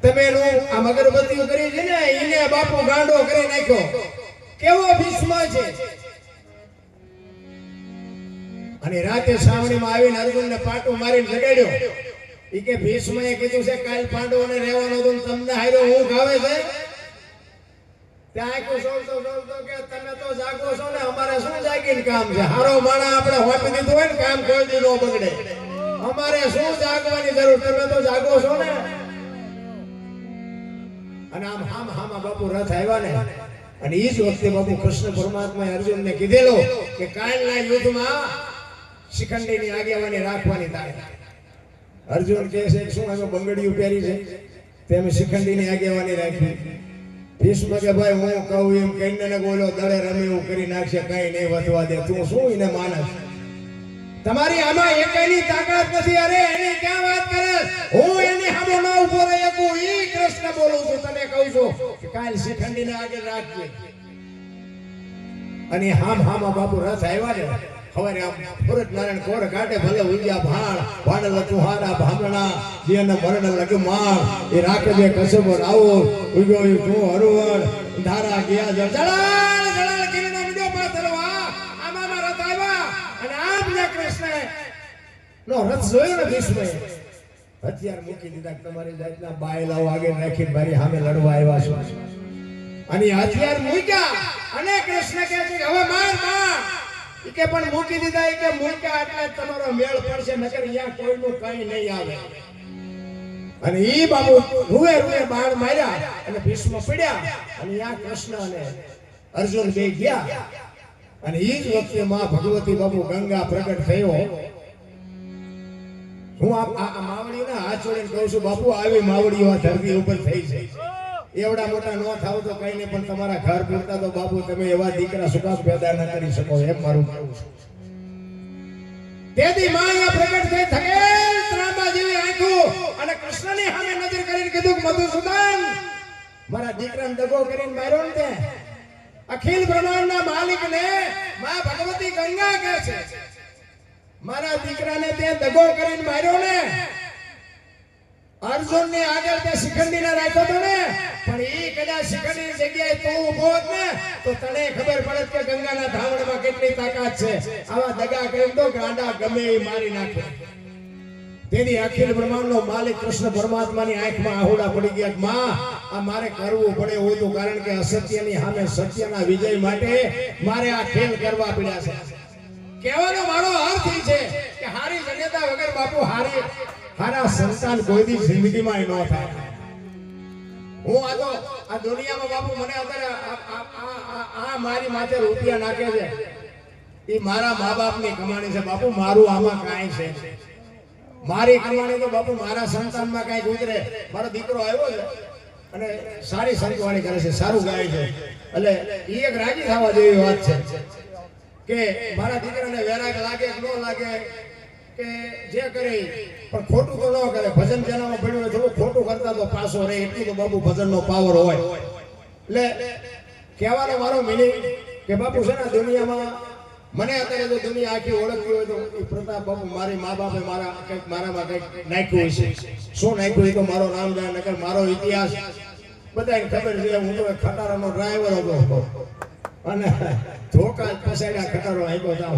તમે આ અગરબત્તીઓ કરી છે ને, એને બાપુ ગાંડો કરી નાખ્યો. કેવો ભીષ્મ છે! અને રાતે સાવણીમાં આવીને અર્જુનને પાટું મારીને જગાડ્યો. ઈ કે ભીષ્મએ કીધું છે કાલ પાંડવોને રહેવાનો તો તમને હાર્યો હું ખાવે છે. ત્યાં આખું સોલતો કે તમે તો જાગો છો ને, અમારે શું જાગીને કામ છે? હારો માણા આપણે હોપી દીધું હોય ને, કામ કોઈ દી નો બગડે. અમારે શું જાગવાની જરૂર, તમે તો જાગો છો ને. અને આમ હામા બાપુ રથ આવ્યા ને, અને એ જ વખતે બાપુ કૃષ્ણ પરમાત્માએ અર્જુનને કીધેલો કે કાલના યુદ્ધમાં શિખંડીની આગેવાની રાખવાની તારે. અર્જુન કહે છે શું અમે બંગડીઓ પહેરી છે, તે અમે શિખંડીની આગેવાની રાખી. ભીષ્મ કે ભાઈ હું કહું એમ કહીને બોલો, દળે રમે એવું કરી નાખશે, કઈ નહીં વધવા દે. તું શું એને માનસ? તમારી આમાં એકની તાકાત નથી. અરે એની ક્યાં વાત કરે? હું એની સામે ન ઉભો રહી શકું. ઈ કૃષ્ણ બોલું છું, તને કહું છું કે કાલ શિખંડીને આગળ રાખજે. અને હામા બાપુ રથ આવ્યા ને, હવારે આમ ફરજ નારાયણ કોર કાઢે, ભલે ઉજ્યા ભાણ ભાણલ તુહારા ભામણા જેને મરણ લગે માળ. એ રાખજે કસબો આવો ઉગ્યો તું હરવણ ધારા ગયા જળાળ જળાળ કિરણ નો રથ જોયો ને ભીષ્મએ હથિયાર મૂકી દીધા કે તમારી જાતના બાયલાઓ આગળ રાખીને મારી સામે લડવા આવ્યા છો અને હથિયાર મૂક્યા અને કૃષ્ણ કહે છે હવે માર કે પણ મૂકી દીધા કે મૂક્યા એટલે તમારો મેળ પડશે નકર અહીંયા કોઈનું કઈ નહીં આવે અને ઈ બાબુ રૂએ રૂએ બાણ માર્યા અને ભીષ્મ પડ્યા અને અહીંયા કૃષ્ણ અને અર્જુન બે ગયા અને ઈ જ વખતે માં ભગવતી બાબુ ગંગા પ્રગટ થયો હું આ માવડીના હાથ જોડીને કહું છું બાપુ આવી માવડીઓ આ ધરતી ઉપર થઈ છે એવડા મોટા ન થાવ તો કઈ નહીં પણ તમારા ઘર પૂરતા તો બાપુ તમે એવા દીકરા સુકામ પેદા ન કરી શકો એમ મારું કહેવું છે તેથી માં અહીંયા પ્રગટ થઈ થકેલ ત્રાંબા જેવી આંખો અને કૃષ્ણની સામે નજર કરીને કીધું કે મધુસૂદન મારા દીકરાને દગો કરીને માર્યો ને તે અખિલ બ્રહ્માંડના માલિકને માં ભગવતી ગંગા કહે છે મારા દીકરાને તે દગો કરીને માર્યો ને અર્જુન ની આગળ તે શિખંડી ને રાખ્યો તો ને પણ ઈ કદાચ શિખંડી ની જગ્યાએ તું ઊભો હોત ને તો તને ખબર પડત કે ગંગાના ધાવણમાં કેટલી તાકાત છે આવા દગા કરીને તો ગાંડા ગમે એ મારી નાખે તેની અખિલ બ્રહ્માંડનો માલિક કૃષ્ણ પરમાત્માની આંખમાં આહુડા પડી ગયા માં આ મારે કરવું પડે એવું હતું કારણ કે અસત્યની સામે સત્યના વિજય માટે મારે આ ખેલ કરવા પડ્યા છે કહેવાનો મારો અર્થ એ છે કે હારી જન્યતા વગર બાપુ હારા સંતાન કોઈ દી જિંદગીમાં ન થાય હું આ દુનિયામાં બાપુ મને અત્યારે આ મારી માથે રૂપિયા નાખે છે એ મારા મા બાપની કમાણી છે બાપુ મારું આમાં કાંઈ છે મારી કમાણી તો બાપુ મારા સંતાનમાં કાંઈક ઉતરે મારો દીકરો આવ્યો છે અને સારી સંતવાણી કરે છે સારું ગાય છે એટલે એ એક રાજી થવા જેવી વાત છે કે મારા દીકરાને વેરાગ લાગે કે ન લાગે કે જે કરે પણ ખોટું તો ન કરે ભજન જેનામાં ભણ્યું હોય થોડું ખોટું કરતા તો પાછો રહે એટલું તો બાપુ ભજનનો પાવર હોય એટલે કહેવાનો મારો મિનિંગ કે બાપુ છે ને દુનિયામાં મને અત્યારે જો દુનિયા આખી ઓળખવી હોય તો એ પ્રતાપ બાપુ મારી મા બાપે મારામાં કંઈક નાખ્યું હશે શું નાખ્યું એ તો મારો નામ જાણે નકર મારો ઇતિહાસ બધાને ખબર છે હું તો ખટારાનો ડ્રાઈવર હતો અને ધોકા પસાડ્યા ખટારો આપ્યો હતા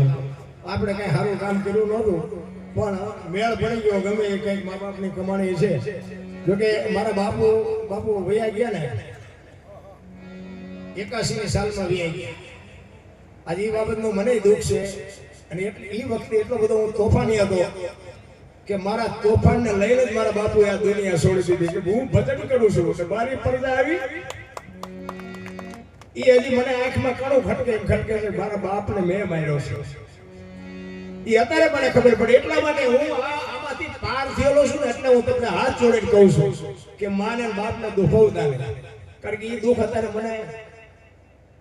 આપણે કઈ સારું કામ કર્યું નહોતું પણ મેળ પડી ગયો ગમે એ કંઈક મા બાપની કમાણી છે જોકે મારા બાપુ વૈયા ગયા ને 81ની સાલમાં વૈયા ગયા આજે એ બાબતનું મને દુઃખ છે અને એ વખતે એટલો બધો હું તોફાની હતો કે મારા તોફાનને લઈને જ મારા બાપુએ આ દુનિયા છોડી દીધી કે હું ભજન કરું છું કે મારી પડદા આવી એ હજી મને આંખમાં કણું ખટકે છે મારા બાપને મેં માર્યો છે એ અત્યારે મને ખબર પડે એટલા માટે હું આમાંથી પાર થયેલો છું ને એટલે હું તમને હાથ જોડીને કહું છું કે માને બાપને દુભાવતા નહીં કારણ કે એ દુઃખ અત્યારે મને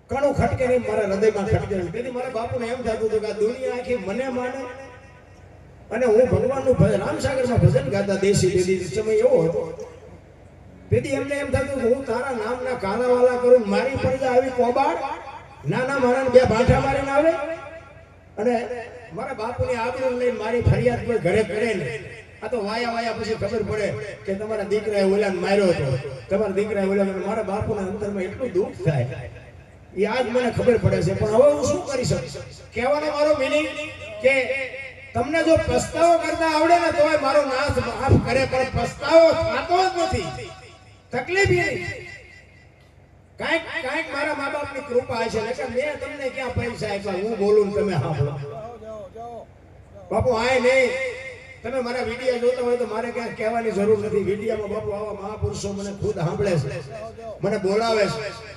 કણું ખટકે નહીં મારા હૃદયમાં ખટકે છે તેથી મારા બાપુને એમ થતું હતું કે આ દુનિયા આખી મને માને અને હું ભગવાનનું રામસાગરમાં ભજન ગાતા દેશી દેદી સમય એવો હતો તેથી એમને એમ થતું કે હું તારા નામના કાલાવાલા કરું મારી પડદા આવી કોબાડ નાના મારાને બે ભાઠા મારીને આવે અને મારા બાપુની આબરૂ લઈને મારી ફરિયાદ કોઈ ઘરે કરે ને આ તો વાયા પછી ખબર પડે કે તમારા દીકરાએ ઓલાને માર્યો હતો તમારા દીકરાએ ઓલાને મારા બાપુના અંતરમાં એટલું દુઃખ થાય એ આજ મને ખબર પડે છે પણ હવે હું શું કરી શકું કહેવાનો મારો મિનિંગ કે તમને જો પસ્તાવો કરતા આવડે ને તોય મારો નાથ માફ કરે પણ પસ્તાવો થતો જ નથી તકલીફ એ કાંઈક મારા મા બાપની કૃપા છે એટલે મેં તમને ક્યાં પૈસા આપ્યા હું બોલું ને તમે સાંભળો બાપુ આય નહીં તમે મારા વિડીયો જોતા હોય તો મારે ક્યાંક કહેવાની જરૂર નથી વિડીયોમાં બાપુ આવા મહાપુરુષો મને ખુદ સાંભળે છે મને બોલાવે છે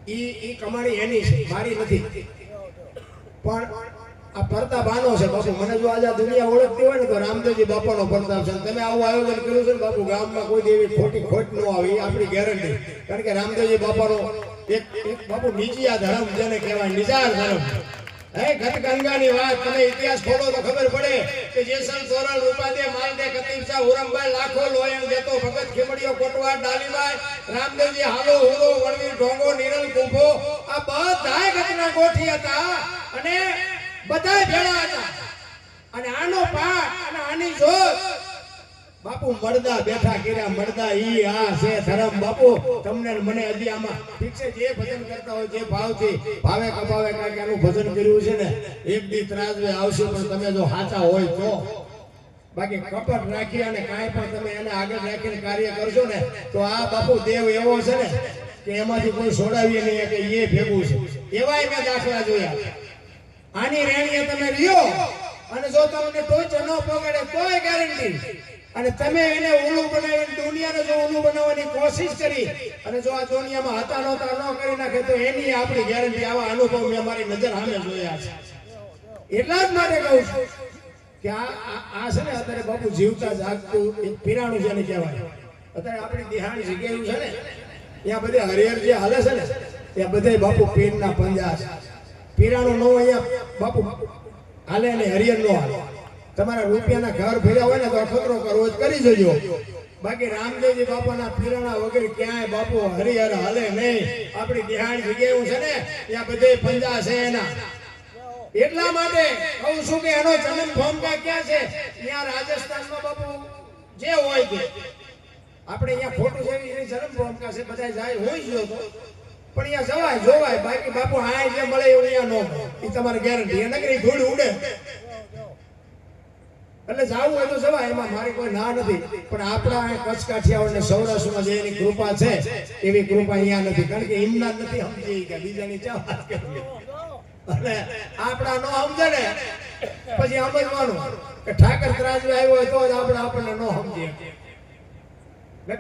ઈ કમાણી એની છે મારી નથી પણ આ પ્રતાપ આનો છે બાપુ મને જો આજે દુનિયા ઓળખતી હોય ને તો રામદેવજી બાપાનો પ્રતાપ છે તમે આવું આયોજન કર્યું છે ને બાપુ ગામમાં કોઈ એવી ખોટી ખોટ ન આવે એ આપણી ગેરંટી કારણ કે રામદેવજી બાપાનો એક બાપુ નીચિયા ધર્મ જેને કહેવાય નિજાર ધર્મ હે ઘટ ગંગાની વાત તમે ઇતિહાસ ખોલો તો ખબર પડે કે જેસલ તોરલ રૂપાદે માલદે કતીરસા ઉરમભાઈ લાખો લોયણ દેતો ભગત ખેમડીઓ કોટવા ડાલીભાઈ રામદેવજી હાલો હુરો વણવીર ઢોંગો નિરલ કુંભો આ બધાય ઘટના ગોઠી હતા અને બધાય ભેળા હતા અને આનો પાઠ અને આની જોત બાપુ મળદા બેઠા કર્યા મળદા ઈ આ છે ધર્મ બાપુ તમને મને હજી આમાં ઠીક છે જે ભજન કરતા હોય જે ભાવથી ભાવે કપાવે કાંઈક આનું ભજન કર્યું છે ને એક દી ત્રાજવે આવશે પણ તમે જો સાચા હોય તો બાકી કપટ રાખી અને કાંઈ પણ તમે એને આગળ રાખીને કાર્ય કરશો ને તો આ બાપુ દેવ એવો છે ને કે એમાંથી કોઈ છોડાવીએ નહીં કે એ ભેગું છે. એવાય મેં દાખલા જોયા. આની રેણીએ તમે રહ્યો અને જો તમને ટોચ ન પકડે તોય ગેરંટી, અને તમે એને ઓલું બનાવીને દુનિયાને જો ઓલું બનાવવાની કોશિશ કરી અને જો આ દુનિયામાં હતા નહોતા ન કરી નાખે તો એની આપણી ગેરંટી. આવા અનુભવ મેં મારી નજર સામે જોયા છે. એટલા જ માટે કહું છું કે આ છે ને અત્યારે બાપુ જીવતા જાગતું એક પીરાણું જેને કહેવાય. અત્યારે આપણી દિહાણી જગ્યાએ છે ને ત્યાં બધે હરિહર જે હાલે છે ને ત્યાં બધે બાપુ પીરના પંજા છે. પીરાણું નો અહીંયા બાપુ હાલે ને હરિહર નો હાલે. તમારા રૂપિયાના ઘર ભર્યા હોય ને તો અખતરો કરવો જ કરી જજો. બાકી રામદેવજી બાપાના પીરાણા વગેરે ક્યાંય બાપુ હરિહર હાલે નહીં. આપણી દિહાણી જગ્યાએ છે ને ત્યાં બધે પંજા છે એના. એટલા માટે કહું છું કે એનો જન્મ ભૂમિકા ક્યાં છે? ત્યાં રાજસ્થાનમાં બાપુ જે હોય કે આપણે અહીંયા ખોટું છે એની જન્મ ભૂમિકા છે. બધા જાય હોય ગયો તો પણ અહીંયા જવાય જોવાય. બાકી બાપુ આ જે મળે એવું અહીંયા ન મળે. એ તમારી ગેરંટી. નકરી ધૂળ ઉડે એટલે જાવું હોય તો જવાય, એમાં મારી કોઈ ના નથી. પણ આપણા કચ્છ કાઠિયાવાડ ને સૌરાષ્ટ્રમાં જે એની કૃપા છે એવી કૃપા અહીંયા નથી. કારણ કે એમના જ નથી સમજી કે બીજાની ચા વાત કરીએ. અને આપણા નો સમજે ને પછી સમજવાનું કે ઠાકર ત્રાજવે આવ્યો હોય તો જ આપણને નો સમજીએ.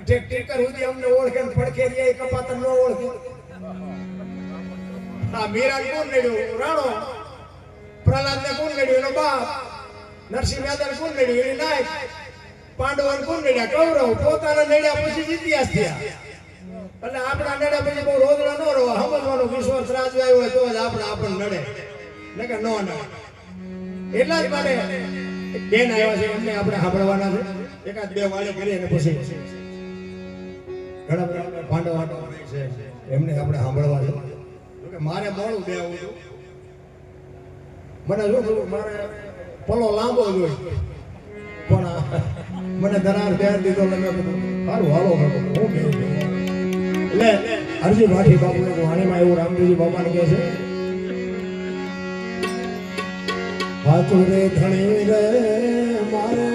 ટેકર સુધી અમને ઓળખે ને પડખે રે કપાતર નો ઓળખે. આ મીરાને કોણ નડ્યું? રાણો. પ્રહલાદને કોણ નડ્યું? એનો બાપ. નરસિંહ મહેતાને કોણ નડ્યું? એની નાયક. પાંડવોને કોણ નડ્યા? કૌરવ. પોતાના નડ્યા પછી ઇતિહાસ થયા. એટલે આપણા નડ્યા પછી બહુ રોદડા ન રહો. સમજવાનું વિશ્વાસ રાજુ આવ્યો હોય તો જ આપણને નડે, નકર ન નડે. એટલા જ માટે બેન આવ્યા છે એમને આપણે સાંભળવાના છે. એકાદ બે વાળી કરીએ ને પછી ઘણા બધા પાંડવ છે એમને આપણે સાંભળવા છે. કે મારે મોડું બે આવું છું. મને શું થયું, મારે પલો લાંબો જોઈ પણ મને દરાર બેર દીધો એટલે મેં કીધું સારું હાલો હું એટલે હરજી ભાઠી બાપુ વાણીમાં એવું રામદેવજી બાપાને કહે છે, હાથું રે ધણી રે મારે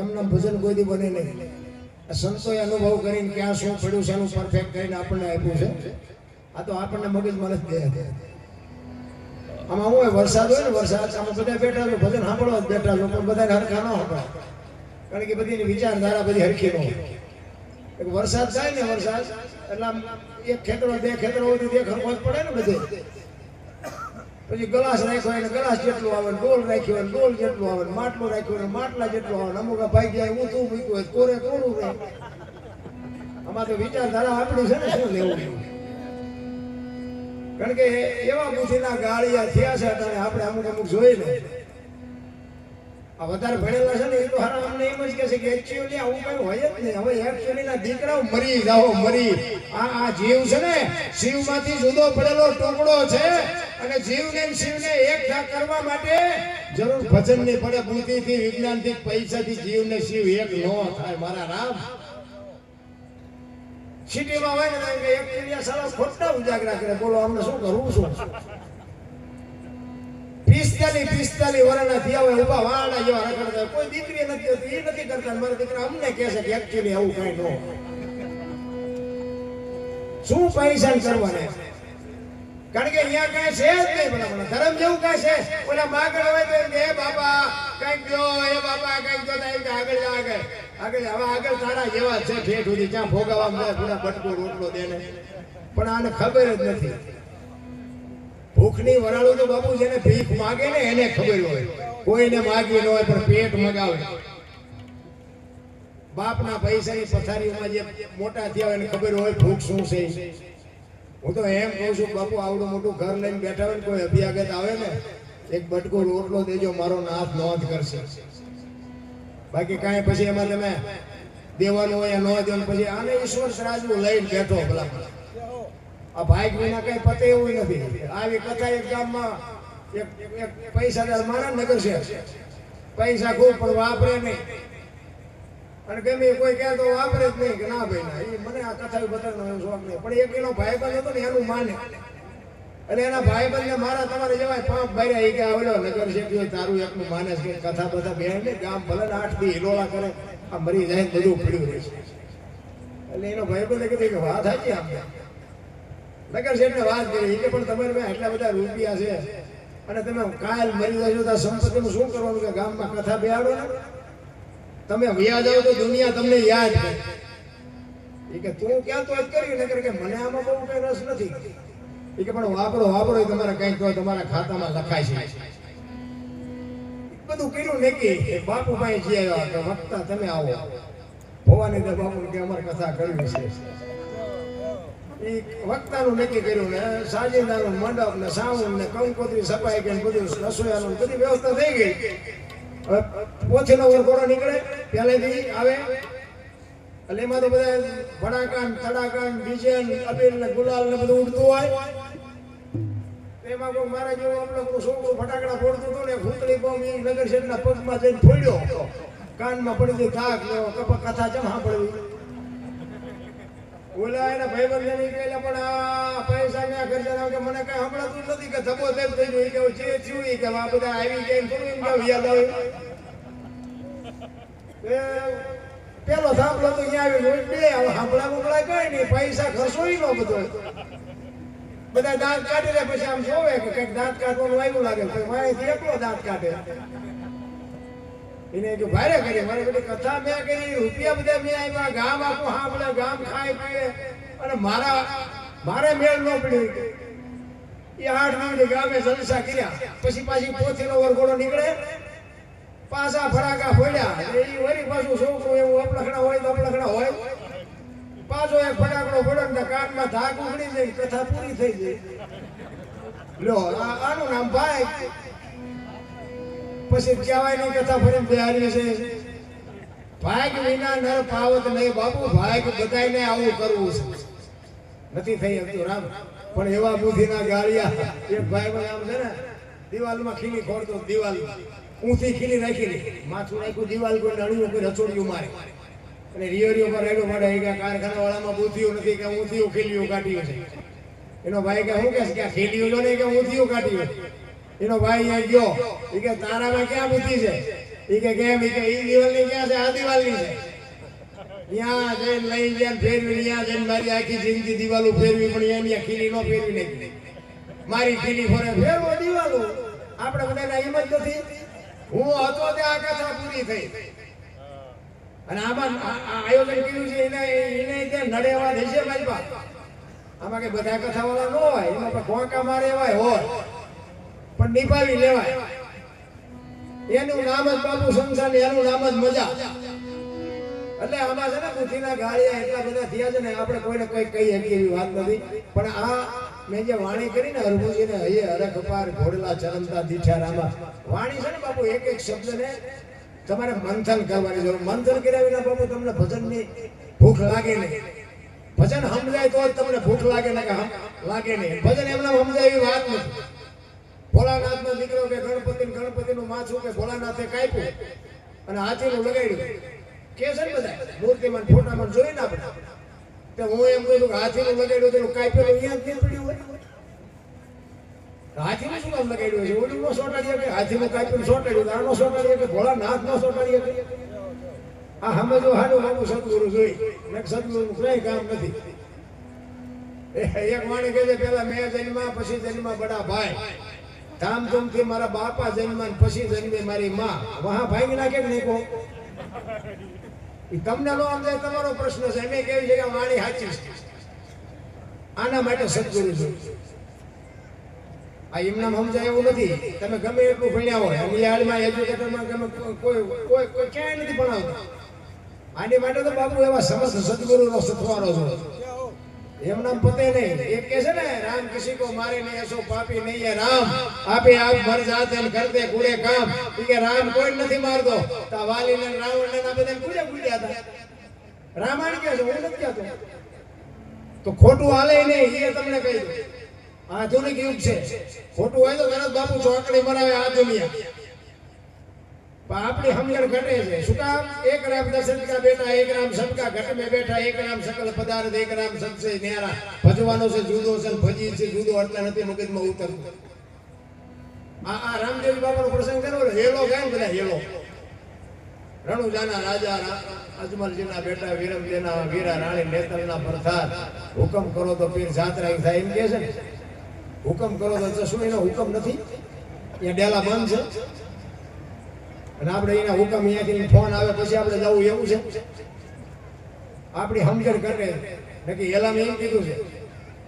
એમના ભજન કોઈ દી બને નહીં. સંતોએ અનુભવ કરીને ક્યાં શું પડ્યું છે એનું પરફેક્ટ કરીને આપણને આપ્યું છે. આ તો આપણને મગજમાં નથી દે. આમાં હું હોય વરસાદ હોય ને વરસાદ આમાં બધા બેઠા છો ભજન સાંભળવા જ બેઠા છો પણ બધાને હરખા ન સાંભળાય કારણ કે બધીની વિચારધારા બધી હરખી ન હોય. વરસાદ થાય ને વરસાદ એટલે આમ એક ખેતરો બે ખેતરો હોય તો બે ખરખો જ પડે ને બધે. પછી ગ્લાસ રાખ્યો હોય ગ્લાસ જેટલું આવે ડોલ રાખ્યો હોય ડોલ જેટલું આવે માટલું રાખ્યું હોય માટલા જેટલું આવે અમુક ભાઈ જાય ઊંધું મૂક્યું હોય કોરે કોરું રહે. આમાં તો વિચારધારા આપણી છે ને શું લેવું કારણ કે એવા બુદ્ધિના ગાળિયા થયા છે અત્યારે આપણે અમુક અમુક જોઈ ને આ વધારે ભણેલા છે ને એ તો હારા અમને એમ જ કહે છે કે એકચ્યુઅલી આવું કઈ હોય જ નહીં. હવે એકચ્યુઅલી ના દીકરાઓ મરી જાઓ મરી આ જીવ છે ને શિવમાંથી જુદો પડેલો ટુકડો છે અને જીવને શિવને એક કરવા માટે જરૂર ભજન ની પડે બુદ્ધિથી વિજ્ઞાનથી પૈસાથી જીવને શિવ એક ન થાય મારા રામ. સિટીમાં હોય ને કે એક ક્રિયા સારા ખોટા ઉજાગરા કરે બોલો અમને શું કરવું શું 45 વર્ષના થયા હોય ઉભા વાળા જેવા રખડતા કોઈ દીકરી નથી હોતી એ નથી કરતા મારા દીકરા અમને કહે છે કે એકચ્યુઅલી આવું કઈ ન શું પૈસા કરવાના કારણ કે અહીંયા કઈ છે જ નહીં ભલા ધર્મ જેવું કઈ છે ઓલા માગણ હોય તો કે બાબા કઈક જો એ બાબા કઈક જો આગળ આગળ આગળ હવે આગળ તારા જેવા છે ઠેઠ સુધી ક્યાં ભોગવવા મળે પૂરા બટકો રોટલો દેને પણ આને ખબર જ નથી. ભૂખની વરાળું તો બાપુ જેને ભીખ માગે ને એને ખબર હોય કોઈને માગવી ન હોય પણ પેટ મગાવે. બાપના પૈસાની પથારીમાં જે મોટા થયા હોય એને ખબર હોય ભૂખ શું છે. હું તો એમ કહું છું બાપુ આવડું મોટું ઘર લઈને બેઠા હોય ને કોઈ અભિયાગત આવે ને એક બટકો રોટલો દેજો મારો નાથ નોંધ કરશે. બાકી કાંઈ પછી એમાં તમે દેવાનું હોય ન દેવાનું પછી આને ઈશ્વર રાજુ લઈને બેઠો ભલા આ ભાઈ વિના કઈ પતે એવું નથી. આવી કથા એક ગામમાં એક પૈસાદાર મારા નગર છે પૈસા ખૂબ પણ વાપરે નહીં અને ગમે કોઈ કહે તો વાપરે જ નહીં કે ના ભાઈ ના એ મને આ કથા બતાવવાનો શોખ નહીં પણ એક એનો ભાઈબંધ હતો ને એનું માને અને એના ભાઈબંધને મારા તમારે જવાય પાંચ ભાઈ એ કે આવેલો નગર છે તારું એકનું માને છે કથા બધા બે ને ગામ ભલે 8 દી હિલોળા કરે આ મરી જાય બધું પડ્યું રહે છે. એટલે એનો ભાઈબંધે કીધું કે વાત સાચી આમ નગર શેઠને વાત કરી કે પણ તમારે ભાઈ આટલા બધા રૂપિયા છે અને તમે કાલ મરી જશો તો સંપત્તિનું શું કરવાનું કે ગામમાં કથા બેહાડો ને તમે વ્યા જાઓ તો દુનિયા તમને યાદ કરે એ કે તું ક્યાં તો જ કર્યું નગર કે મને આમાં બહુ કઈ રસ નથી એ કે પણ વાપરો વાપરો તમારે કઈ તો તમારા ખાતામાં લખાય છે. બધું કર્યું નક્કી બાપુ ભાઈ જે આવ્યા કે વક્તા તમે આવો ભવાની દે બાપુ કે અમારે કથા કરવી છે. એ વક્તાનું નક્કી કર્યું ને સાજીદાનું મંડપ ને સાઉન્ડ ને કંકોત્રી સફાઈ કે બધું રસોયાનું બધી વ્યવસ્થા થઈ ગઈ. હવે પોથીનો વરઘોડો નીકળે પહેલેથી આવે એટલે એમાં તો બધા ભડાકાન તડાકાન ડીજે અબીલ ને ગુલાલ ને બધું ઉડતું હોય એમાં કોઈ મારા જેવો આપણો છોકરો ફટાકડા ફોડતું હતું ને ભૂતળી બોમ્બ એ નગર શેઠના પગમાં જઈને ફોડ્યો કાનમાં પડી ગઈ થાક કથા ચમ સાંભળવી ઓલા એના ભાઈબંધ ને કહેલા પણ આ પૈસા મેં ખર્ચા કે મને કઈ સંભળાતું નથી કે ધબો ધબ થઈ ગયું કે જે થયું કે આ બધા આવી જાય થોડું એમ કે યાદ આવે પેલો થાંભલો તો અહીંયા આવી બે સાંભળા મુકડા કઈ નહીં પૈસા ખર્ચો નો બધો બધા દાંત કાઢી લે પછી આમ જોવે કે કઈક દાંત કાઢવાનું આવ્યું લાગે માહિતી એકલો દાંત કાઢે એને જો ભારે કરી મારે બધી કથા મેં કરી રૂપિયા બધા મેં આવ્યા ગામ આખું સાંભળે ગામ ખાય પીએ અને મારે મેળ ન પડ્યો એ 8 દિવસે ગામે જલસા કર્યા પછી પાછી પોથીનો વરઘોડો નીકળે પાછા ફરાકા ફોડ્યા એ વળી પાછું છોકરું એવું અપલખણા હોય તો અપલખણા હોય પાછો એક ફટાકડો ફોડ્યો ને કાનમાં ધાક ઉખડી જાય કથા પૂરી થઈ ગઈ લ્યો આનું નામ ભાઈ. પછી કહેવાય નહીં કથા ફરીને બિહારી છે ભાગ વિના નર પાવત નહીં બાપુ. ભાગ બધાયને આવું કરવું છે. નથી થઈ શકતું રામ. પણ એવા બુદ્ધિના ગાળિયા એક ભાઈ આમ છે ને દિવાલમાં ખીલી ખોડતો, દિવાલ ઊંચી ખીલી રાખી માથું નાખ્યું દિવાલ કોઈ નળિયું કોઈ રચોડિયું મારે અને રિયરીઓ પર રેડો મળે કે કારખાના વાળામાં બુદ્ધિઓ નથી કે ઊંચીઓ ખીલીઓ કાઢી છે. એનો ભાઈ કે શું કે ખીલીઓ જો નહીં કે ઊંચીઓ કાઢી. એનો ભાઈ અહીંયા ગયો એ કે તારામાં ક્યાં બુદ્ધિ છે? એ કે કેમ? એ કે એ દિવાલની ક્યાં છે? આ દિવાલની છે. ત્યાં જઈને લઈ જાય ફેરવી, ત્યાં જઈને મારી આખી જિંદગી દિવાલો ફેરવી પણ એની ખીલી નો ફેરવી નહીં. મારી ખીલી ફરે ફેરવો દિવાલો. આપણે બધાને એમ જ નથી. હું હતો ત્યાં આ કથા પૂરી થઈ અને આમાં આયોજન કર્યું છે એને ત્યાં નડેવા દેશે મારી પાસે. આમાં કે બધા કથા વાળા ન હોય, એમાં પણ કોંકા મારે એવાય હોય પણ નિભાવી લેવાય. એનું નામ જ બાપુ સંસાર, એનું નામ જ મજા. એટલે આમાં છે ને બુદ્ધિના ગાળિયા એટલા બધા થયા છે ને આપણે કોઈને કઈ કહી શકીએ એવી વાત નથી. પણ આ મેં જે વાણી કરી ને હરભુજીને હૈયે હરખ પાર ઘોડલા ચરમતા દીઠારામાં વાણી છે ને બાપુ એક એક શબ્દને તમારે મંથન કરવાની જરૂર. મંથન કર્યા વિના બાપુ તમને ભજનની ભૂખ લાગે નહીં. ભજન સમજાય તો જ તમને ભૂખ લાગે ને કે લાગે નહીં. ભજન એમના સમજાય એવી વાત નથી. ભોળાનાથનો દીકરો કે ગણપતિનું માથું કે ભોળાનાથે કાપ્યું અને હાથીનું લગાડ્યું કે છે ને બધા મૂર્તિમાં ફોટામાં જોઈને આપણે તો હું એમ કહું કે હાથીનું લગાડ્યું તેનું કાપ્યું અહીંયા જ પડ્યું હોય. હાથીનું શું કામ લગાડ્યું છે? ઓલું નો સોટાડીએ કે હાથીનું કાપ્યું સોટાડ્યું, આનો સોટાડીએ કે ભોળાનાથ નો સોટાડીએ કે આ સમજો હાડું હાડું સદગુરુ જોઈ ને સદગુરુનું કઈ કામ નથી. એક વાણી કહે છે પેલા મેં જન્મા પછી જન્મા બડા ભાઈ, ધામધૂમથી મારા બાપા જન્મા પછી જન્મે મારી માં. વહા ભાઈ નાખે કે નહીં કહો? તમને નો સમજાય તમારો પ્રશ્ન છે. એમ કેવી છે કે વાણી સાચી છે. આના માટે સદગુરુ છે. આ એમના સમજાય એવું નથી. તમે ગમે એટલું ભણ્યા હોય અને યાળમાં એજ્યુકેટરમાં ગમે કોઈ ક્યાંય નથી ભણાવતા. આની માટે તો બાપુ એવા સમસ્ત સદગુરુનો સથવારો છે. એમના પતે નહીં. એક કે છે ને રામ કિસી કો મારે નહીં એસો પાપી નહીં હે રામ, આપે આપ ભર જાતે કરતે કુડે કામ. કે રામ કોઈ નથી મારતો. તા વાલી ને રાવણ ને બધા કુડે કુડ્યા હતા. રામાયણ કે છે હું નથી કહેતો. તો ખોટું હાલે નહીં એ તમને કહી દઉં. આધુનિક યુગ છે. ખોટું હોય તો તરત બાપુ ચોકડી મરાવે આ દુનિયા. પણ આપણી સમજણ ઘટે છે. શું કામ? એક રામ દશરથ કા બેટા, એક રામ સબકા ઘટ में બેઠા, એક રામ સકલ પદાર્થ, એક રામ સબસે ન્યારા. ભજવાનો છે જુદો છે, ભજી છે જુદો, અડતા નથી મગજમાં ઉતરતું. આ રામદેવ બાપાનો પ્રસંગ કર્યો ને હેલો ગાય બધા હેલો. રણુજાના રાજા અજમલજીના બેટા વીરમજીના વીરા રાણી નેતલના પ્રથાર. હુકમ કરો તો પીર જાત્રા થાય એમ કે છે ને. હુકમ કરો તો શું એનો હુકમ નથી? અહીંયા ડેલા બંધ છે અને આપણે એના હુકમ અહીંયાથી ફોન આવે પછી આપણે જવું એવું છે? આપણી સમજણ કરે નક્કી. એલામાં એમ કીધું છે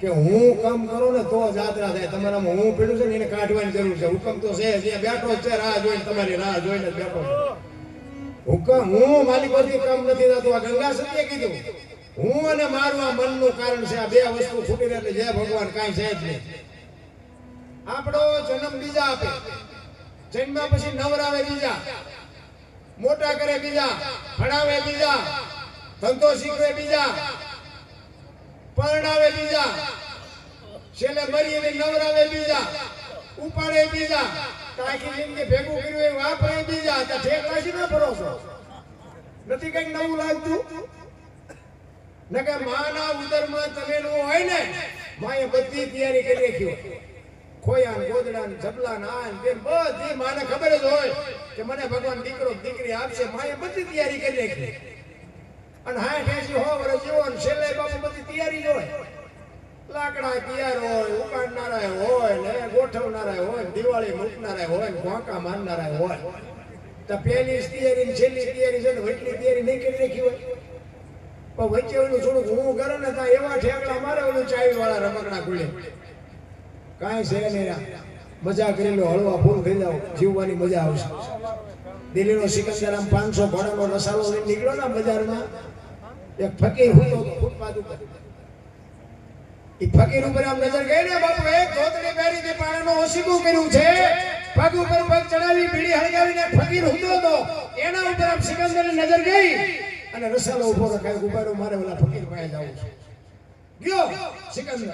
કે હું કામ કરો ને તો જાત્રા થાય. તમારામાં હું પીડું છે ને એને કાઢવાની જરૂર છે. હુકમ તો છે ત્યાં બેઠો જ છે, રાહ જોઈને તમારી રાહ જોઈને જ બેઠો છે. હુકમ હું માલિકોથી કામ નથી થતો. આ ગંગા સત્ય કીધું. હું અને મારું આ મનનું કારણ છે. આ બે વસ્તુ છૂટી રહે એટલે જય ભગવાન કાંઈ છે જ નહીં. આપણો જન્મ બીજા આપે, જન્મ્યા પછી નવરાવે બીજા, મોટા કરે બીજા, ભણાવે બીજા, ધંધો શીખવે બીજા, પરણાવે બીજા, છેલ્લે મરી અને નવરાવે બીજા, ઉપાડે બીજા, આખી જિંદગી ભેગું કર્યું એ વાપરે બીજા. ઠેક લાગી ના ભરોસો નથી કઈક નવું લાગતું ને કે માના ઉદરમાં તમેલું હોય ને માએ બધી તૈયારી કરી રાખી હોય. ખોયા ગોદડા જબલા નાન તેમ બધી માને ખબર જ હોય કે મને ભગવાન દીકરો દીકરી આપશે. માએ બધી તૈયારી કરી રાખી અને 60-80 વર્ષ જેવો છેલ્લે બાપુ બધી તૈયારી જ હોય. લાકડા તૈયાર હોય, ઉકાળનારા હોય ને ગોઠવનારા હોય, દિવાળી મૂકનારા હોય ને ઘોંકા મારનારા હોય. તો પહેલી તૈયારી ને છેલ્લી તૈયારી છે ને વચલી તૈયારી નહીં કરી રાખી હોય. પણ વચ્ચે ઓલું થોડુંક હું કરે ને ત્યાં એવા ઠેકડા મારે ઓલું ચાવી વાળા રમકડા ખુલે. કાંઈ છે નહીં, મજા કરી લો, હળવા ફૂલ થઈ જાવ, જીવવાની મજા આવશે. દિલ્હીનો સિકંદર આમ 500 ઘોડાનો રસાલો લઈને નીકળ્યો ને બજારમાં, એક ફકીર હતો ફૂટપાથ ઉપર. ઈ ફકીર ઉપર આમ નજર ગઈ ને બાપુ, એક ધોતડી પહેરીને પાણાનું ઓશીકું કર્યું છે, પગ ઉપર પગ ચડાવી બીડી હળગાવીને ફકીર ઊંધો હતો, એના ઉપર આમ સિકંદરની નજર ગઈ અને રસાલો ઉભો રખાય, ઉભારો મારે ઓલા ફકીર પાસે જવું છે. ગયો સિકંદર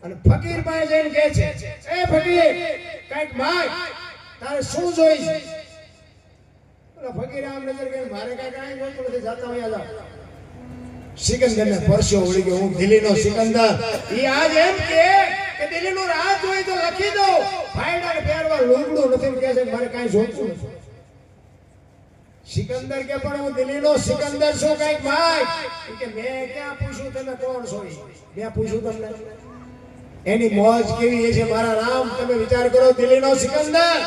અને ફકીર પાસે જઈને કહે છે, એ ફકીર કઈક માંગ, તારે શું જોઈશે? ઓલા ફકીર આમ નજર ગઈ, મારે કાંઈ જોઈતું નથી, જાતા અહીંયા જાઓ. સિકંદરને પરસ્યો વળી ગયો, હું દિલ્હીનો સિકંદર. ઈ આજ એમ કે દિલ્હીનું રાજ જોઈ તો લખી દો, ફાયડા પહેરવા લુગડું નથી, કહે છે મારે કાંઈ જોઈતું નથી. સિકંદર કે પણ હું દિલ્હીનો સિકંદર છું, કઈક ભાઈ કે મેં ક્યાં પૂછ્યું તમે કોણ છો? મેં પૂછ્યું તમને એની મોજ કેવી છે મારા રામ, તમે વિચાર કરો. દિલ્હીનો સિકંદર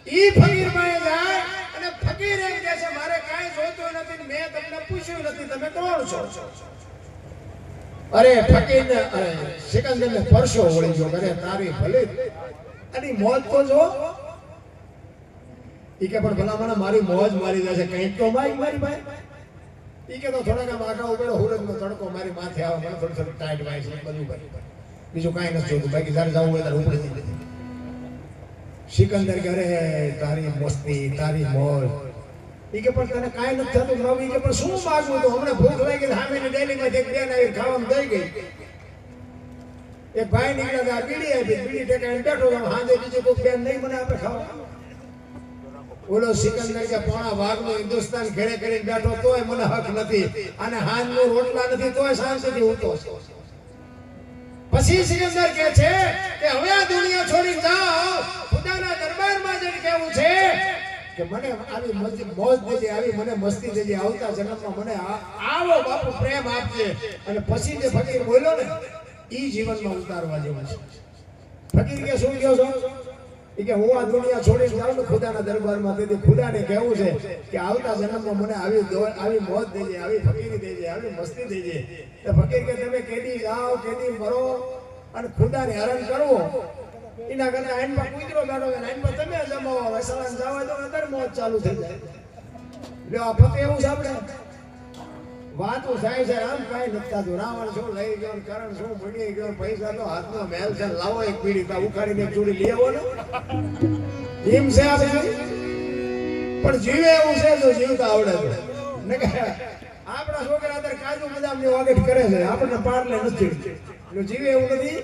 ઈ ફકીર પાસે જાય અને ફકીર એમ કહે છે મારે કાંઈ જોઈતું નથી, મેં તમને પૂછ્યું નથી, તમે કોણ છો? અરે ફકીર ને સિકંદર ને પરસ્યો વળી ગયો, અરે તારી ભલે આની મોજ તો જો. ઈ કે પણ ભલા મને મારી મોજ મારી જશે, કંઈક તો મારી ભાઈ. ઈ કે તો થોડાક આમ આગા ઉભેલો હુરજનો તડકો મારી માથે આવે, મને થોડું થોડું ટાઈટ વાય છે, બધું કરી બીજું કાંઈ નથી જોતું, બાકી જ્યારે જવું હોય ત્યારે ઉપડી જઈ. સિકંદર કે અરે તારી મસ્તી તારી મોજ. ઈ કે પણ તને કાંઈ નથી થતું પ્રભુ? ઈ કે પણ શું માગવું? તો હમણાં ભૂખ લાગી સામેની ડેલીમાં એક બેન આવી ખાવાનું દઈ ગઈ. એક ભાઈ નીકળ્યા બીડી આપી, બીડી ટેકાઈને બેઠો, હાજે બીજી કોઈ બેન નહીં મને આપણે ખાવા. બોલો સિકંદર કે પોણા ભાગનો હિન્દુસ્તાન ઘેરે કરીને બેઠો તોય મને હક નથી, અને હાંજનો રોટલા નથી તોય શાંતિથી ઊઠો. પછી સિકંદર કહે છે કે હવે આ દુનિયા છોડી જાઓ, ખુદાના દરબારમાં જઈને કહેવું છે કે મને આવી મોજ દેજે, આવી મને મસ્તી દેજે, આવતા જન્મમાં મને આવો બાપુ પ્રેમ આપજે. અને પછી જે ફકીર બોલ્યો ને ઈ જીવનમાં ઉતારવા જેવું છે. ફકીર કે શું કહો છો? કે હું આ દુનિયા છોડીને જાઉં ને ખુદાના દરબારમાં, તેથી ખુદાને કહેવું છે કે આવતા જન્મમાં મને આવી મોજ દેજે, આવી ફકીરી દેજે, આવી મસ્તી દેજે. તો ફકીર કે તમે કેદી જાઓ કેદી મરો અને ખુદાને હેરાન કરવો એના કરતા આઈનમાં કૂતરો બેઠો કે આઈનમાં તમે જમાવો, વસવાન જવા તો અંદર મોજ ચાલુ થઈ જાય. એટલે આ ફતે એવું છે આપણે વાતો થાય છે, આમ કાંઈ નથી થતું. રાવણ શું લઈ ગયો, કરણ શું ભણી ગયો, પૈસા તો હાથનો મહેલ છે, લાવો એક પીડી તા ઉખાડીને ચૂડી લઈ આવો ને, એમ છે આ બધું. પણ જીવે એવું છે જો જીવતા આવડે તો. આપણા છોકરા અત્યારે કાજુ બદામની વાગેટ કરે છે, આપણને પારલે નથી. જીવે એવું નથી.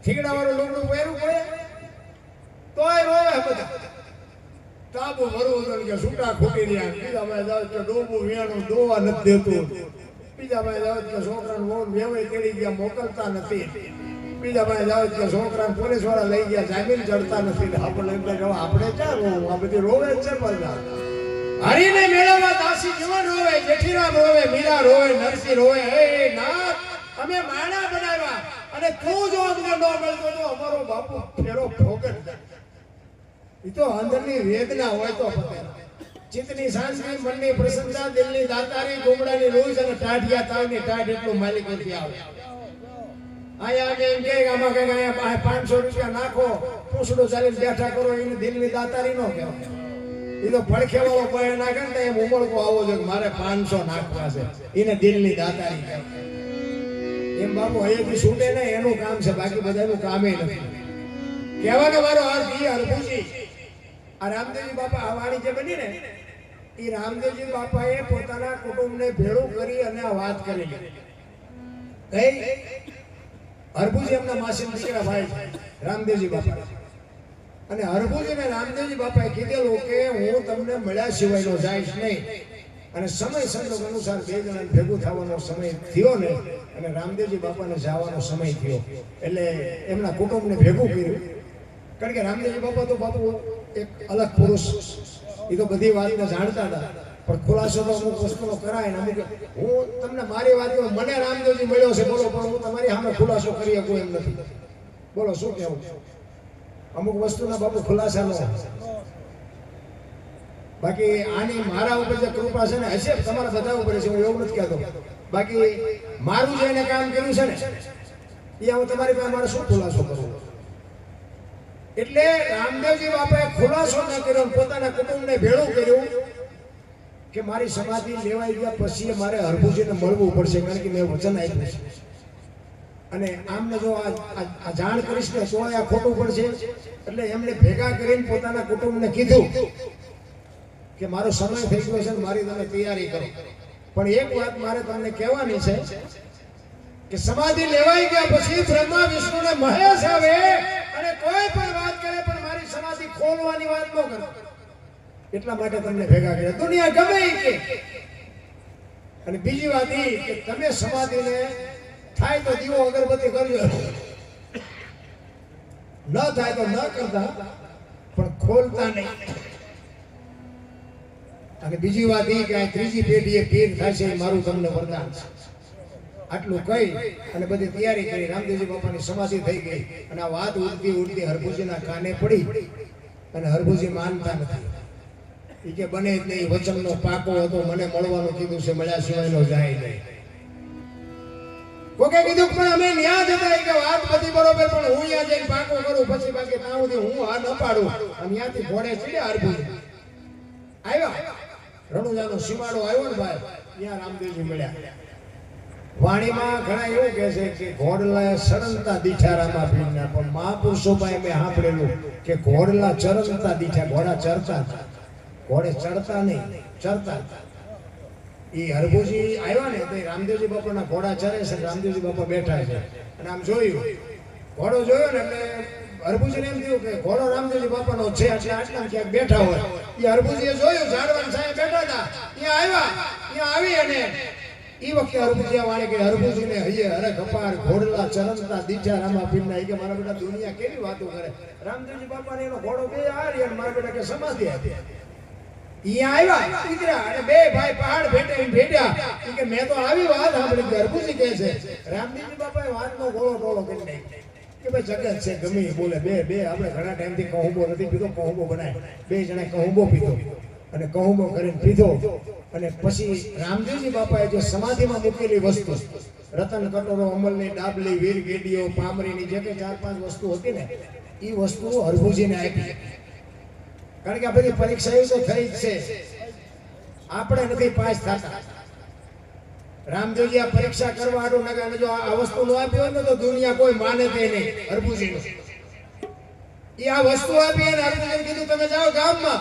થીગડા વાળું લોકોનું પહેરવું પડે તોય રોવે બધા. તાબુ ભરવું હતું કે છૂટા ખૂટી રહ્યા. બીજા ભાઈ જાવ કે ડોબું વેણું દોવા નથી દેતું. બીજા ભાઈ જાવ કે છોકરાને વોન વેવાઈ તેડી ગયા મોકલતા નથી. બીજા ભાઈ જાવ કે છોકરાને પોલીસ વાળા લઈ ગયા જામીન ચડતા નથી. આપણે એમ કહે આપણે ક્યાં રોવું? આ બધી રોવે જ છે બધા. હરીને મેળવવા દાસી જીવન રોવે, જેઠીરામ રોવે, મીરા રોવે, નરસિંહ રોવે. હે નાથ અમે માણા બનાવ્યા અને તું જો અમને ન મળતો તો અમારો બાપુ ફેરો ફોગટ. ઈ તો અંદરની વેદના હોય તો પતે. ચિત્તની શાંતિ, મનની પ્રસન્નતા, દિલની દાતારી, ગુમડાની રોજ અને ટાઢિયા તાવની ટાઢ એટલું માલિક નથી આવે. આયા અમે એમ કે આમાં કઈ આયા 500 રૂપિયા નાખો, પૂછડો ચાલીને બેઠા કરો, એને દિલની દાતારી નો કહેવાય. એ તો પડખે વાળો કોઈ નાખે ને એમ ઉમળકો આવો છે કે મારે 500 નાખવા છે, એને દિલની દાતારી કહેવાય. એમ બાપુ અહીંયાથી છૂટે ને એનું કામ છે, બાકી બધાનું કામે નથી. કહેવાનો મારો અર્થ ઈ હરભુજી આ રામદેવજી બાપા આ વાણી જે બની ને એ રામદેવજી બાપાએ પોતાના કુટુંબને ભેળું કરી અને આ વાત કરી. કઈ હરભુજી એમના માસી દીકરા ભાઈ રામદેવજી બાપા. અને હરભુજી ને રામદેવજી બાપાએ કીધેલું કે હું તમને મળ્યા સિવાયનો જઈશ નહીં. અને સમય સંજોગ અનુસાર બે જણાને ભેગું થવાનો સમય થયો ને, અને રામદેવજી બાપાને જવાનો સમય થયો એટલે એમના કુટુંબને ભેગું કર્યું. કારણ કે રામદેવજી બાપા તો બાપુ એક અલગ પુરુષ, એ તો બધી વાતને જાણતા હતા, પણ ખુલાસો તો અમુક વસ્તુનો કરાય ને અમુક. હું તમને મારી વાત કહું, મને રામદેવજી મળ્યો છે બોલો, પણ હું તમારી સામે ખુલાસો કરી શકું એમ નથી. બોલો શું કહેવું? અમુક વસ્તુના બાપુ ખુલાસા ન. બાકી આની મારા ઉપર જે કૃપા છે ને હશે તમારા બધા ઉપર છે, હું એવું નથી કહેતો. બાકી મારું જે એને કામ કર્યું છે ને એ હું તમારી પાસે મારે શું ખુલાસો કરવો. એટલે રામદેવજી બાપાએ ખુલાસો ન કર્યો, પોતાના કુટુંબને ભેળું કર્યું કે મારી સમાધિ લેવાઈ ગયા પછી મારે હરભુજીને મળવું પડશે, કારણ કે મેં વચન આપ્યું છે. અને આમને જો આ જાણ કરીશ ને તો આ ખોટું પડશે. એટલે એમને ભેગા કરીને પોતાના કુટુંબને કીધું કે મારો સમય થઈ ગયો છે ને મારી તમે તૈયારી કરો. પણ એક વાત મારે તમને કહેવાની છે કે સમાધિ લેવાઈ ગયા પછી બ્રહ્મા વિષ્ણુ ને મહેશ આવે અને કોઈ પણ વાત કરે પણ મારી સમાધિ ખોલવાની વાત ન કરે. એટલા માટે તમને ભેગા કર્યા. દુનિયા ગમે કે. અને બીજી વાત એ કે તમે સમાધિને થાય તો દીવો અગરબત્તી કરજો, ન થાય તો ન કરતા, પણ ખોલતા નહીં. અને બીજી વાત એ કે આ ત્રીજી પેઢીએ પીર થાય છે મારું તમને વરદાન છે. આટલું કહી અને બધી તૈયારી કરી. રામદેવજી બાપાની સમાધિ થઈ ગઈ અને આ વાત ઉડતી ઉડતી હરભુજીના કાને પડી અને હરભુજી માનતા નથી. એ કે બને જ નહીં, વચનનો પાકો હતો, મને મળવાનું કીધું છે, મળ્યા સિવાયનો જાય નહીં. કોકે કીધું પણ અમે ન્યા જતા કે વાત બધી બરોબર, પણ હું અહીંયા જઈને પાકો કરું પછી બાકી ત્યાં સુધી હું આ ન પાડું. અને ત્યાંથી ઘોડે ચડ્યા હરભુજી આવ્યા. રણુજાનો સીમાડો આવ્યો ને ભાઈ, ત્યાં રામદેવજી મળ્યા. વાણીમાં ઘણા એવું કહે છે કે ઘોડલા સળંગતા દીઠારામાં પીરના, પણ મહાપુરુષો ભાઈ મેં સાંભળેલું કે ઘોડલા ચરંગતા દીઠા. ઘોડા ચરતા હતા, ઘોડે ચડતા નહીં, ચરતા. એ હરભુજી આવ્યા ને તો રામદેવજી બાપાના ઘોડા ચરે છે, રામદેવજી બાપા બેઠા છે. અને આમ જોયું, ઘોડો જોયો ને એટલે હરભુજીને એમ થયું કે ઘોડો રામદેવજી બાપાનો છે એટલે આટલા ક્યાંક બેઠા હોય. એ હરભુજીએ જોયું ઝાડવાન સાહેબ બેઠા હતા, ત્યાં આવ્યા. ત્યાં આવી અને એ વખતે હરભુજી વાળે કે હરભુજીને હૈયે હરે કપાર ઘોડલા ચરંગતા દીઠા રામા પીરના. કે મારા બેટા દુનિયા કેવી વાતો કરે. રામદેવજી બાપાને એનો ઘોડો બે હારી અને મારા બેટા કે સમાધિ હતી. અહીંયા આવ્યા ઉતર્યા અને બે ભાઈ પહાડ ભેટ્યા. કે મેં તો આવી વાત સાંભળી કે હરભુજી કહે છે રામદેવજી બાપાએ વાતનો ગોળો ટોળો કરી નાખ્યો કે ભાઈ જગત છે ગમે બોલે. બે આપણે ઘણા ટાઈમથી કહુંબો નથી પીધો, કહુંબો બનાય. બે જણા કહુંબો પીધો અને કહુંબો કરીને પીધો. અને પછી રામદેવજી બાપાએ જે સમાધિમાં મૂકેલી વસ્તુ, રતન કટોરો, અમલની ડાબલી, વીર ગેડીઓ, પામરીની જે કંઈ 4-5 વસ્તુ હતી ને, એ વસ્તુઓ હરભુજીને આપી. કારણ કે આ બધી પરીક્ષાઓ તો થઈ જ છે, આપણે નથી પાસ થતા. રામદેવજી આ પરીક્ષા કરવા હાટુ નગા જો આ વસ્તુ નો આપ્યો ને તો દુનિયા કોઈ માને તે નહીં. હરભુજીનું એ આ વસ્તુ આપી અને હરભુજીને કીધું તમે જાઓ ગામમાં.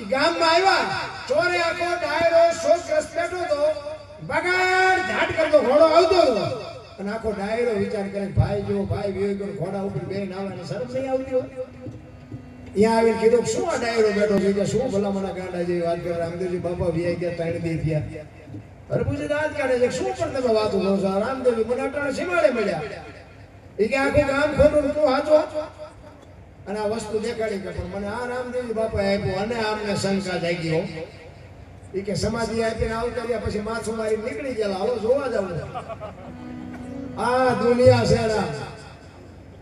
એ ગામમાં આવ્યા, ચોરે આખો ડાયરો શોકગ્રસ્ત બેઠો તો બગાડ ઝાટ કરતો ઘોડો આવતો હતો. અને આખો ડાયરો વિચાર કરે ભાઈ જો ભાઈ વિવેક ઘોડા ઉપર બે નાવાની શરમ નહીં આવતી હોય. અહીંયા આવીને કીધું શું આ ડાયરો બેઠો છે કે શું ભલામણા ગાંડા જેવી વાત કરે. રામદેવજી બાપા વિયાઈ ગયા, 3 દી થયા. હરભુજી દાંત કાઢે છે શું પણ તમે વાતો કરો છો. રામદેવજી મને અટાણે સીમાડે મળ્યા. એ કે આખું ગામ ખોટું તું હાચો. અને આ વસ્તુ દેખાડી કે પણ મને આ રામદેવજી બાપાએ આપ્યું અને આમને શંકા જાગી. એ કે સમાધિ આપીને આવતા રહ્યા પછી માથું મારી નીકળી ગયા. હાલો જોવા જવું. આ દુનિયા છે રામ.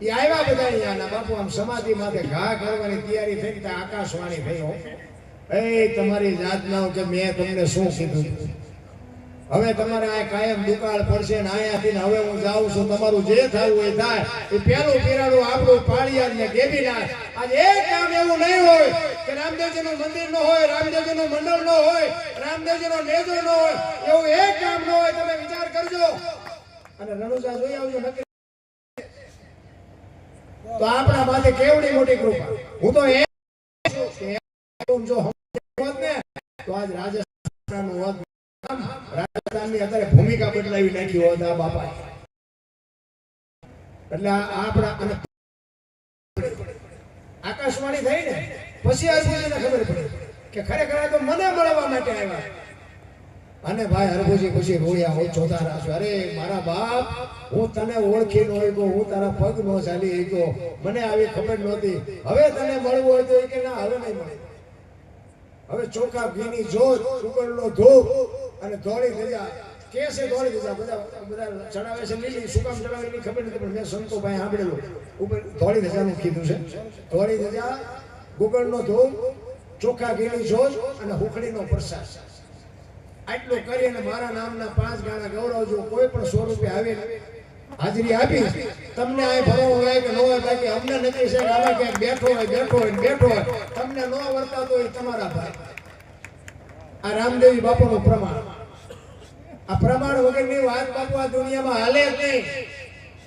એ આવ્યા બધા અહીંયાના બાપુ આમ સમાધિ માથે ઘા કરવાની તૈયારી થઈ. ત્યાં આકાશવાણી થઈ, એ તમારી જાતના કે મેં તમને શું કીધું, હવે તમારે આ કાયમ દુકાળ પડશે ને અહીંયાથી હવે હું જાઉં છું, તમારું જે થવું એ થાય. એ પેલું પીરાડું આપણું પાળિયાદ ને ગેબીનાથ. આજે એક કામ એવું નહીં હોય કે રામદેવજીનું મંદિર ન હોય, રામદેવજીનું મંડળ ન હોય, રામદેવજીનો નેજો ન હોય, એવું એક કામ ન હોય. તમે વિચાર કરજો અને રણુજા જોઈ આવજો નક્કી. તો આપણા માટે કેવડી મોટી કૃપા. હું તો એમ જો હોત ને તો આજ રાજસ્થાનનું હોત, રાજસ્થાનની અત્યારે ભૂમિકા બદલાવી નાખી હોત આ બાપા. એટલે આપણા અને આકાશવાણી થઈ ને પછી હરભુજીને ખબર પડી કે ખરેખર તો મને મળવા માટે આવ્યા. અને ભાઈ હરભુજી પછી રોયા હોય જોતા રાખજો. અરે મારા બાપ, હું તને ઓળખી ન હોય, હું તારા પગ નો ચાલી તો મને આવી ખબર નહોતી. હવે તને મળવું હોય તો એ કે ના હવે નહીં મળે. હવે ચોખા ઘીની જોત, ઉકળનો ધૂપ અને ધોળી ધજા કેસે ધોળી ધજા બધા ચડાવે છે. લીલી શું કામ ચડાવે એની ખબર નથી, પણ મેં સંતો ભાઈ સાંભળેલું ઉપર ધોળી ધજાનું કીધું છે. ધોળી ધજા, ગુગળનો ધૂપ, ચોખા ઘીની જોત અને હુખડીનો પ્રસાદ. આટલું કરીને મારા નામના 5 ગાણા ગૌરવજો. કોઈ પણ 100 રૂપિયા આવે હાજરી આપી. તમને આ ભરવો હોય કે ન હોય, બાકી અમને નથી છે. આવા ક્યાંક બેઠો હોય તમને ન વર્તાતો હોય તમારા ભાઈ. આ રામદેવી બાપુનું પ્રમાણ. આ પ્રમાણ વગરની વાત બાપુ આ દુનિયામાં હાલે જ નહીં.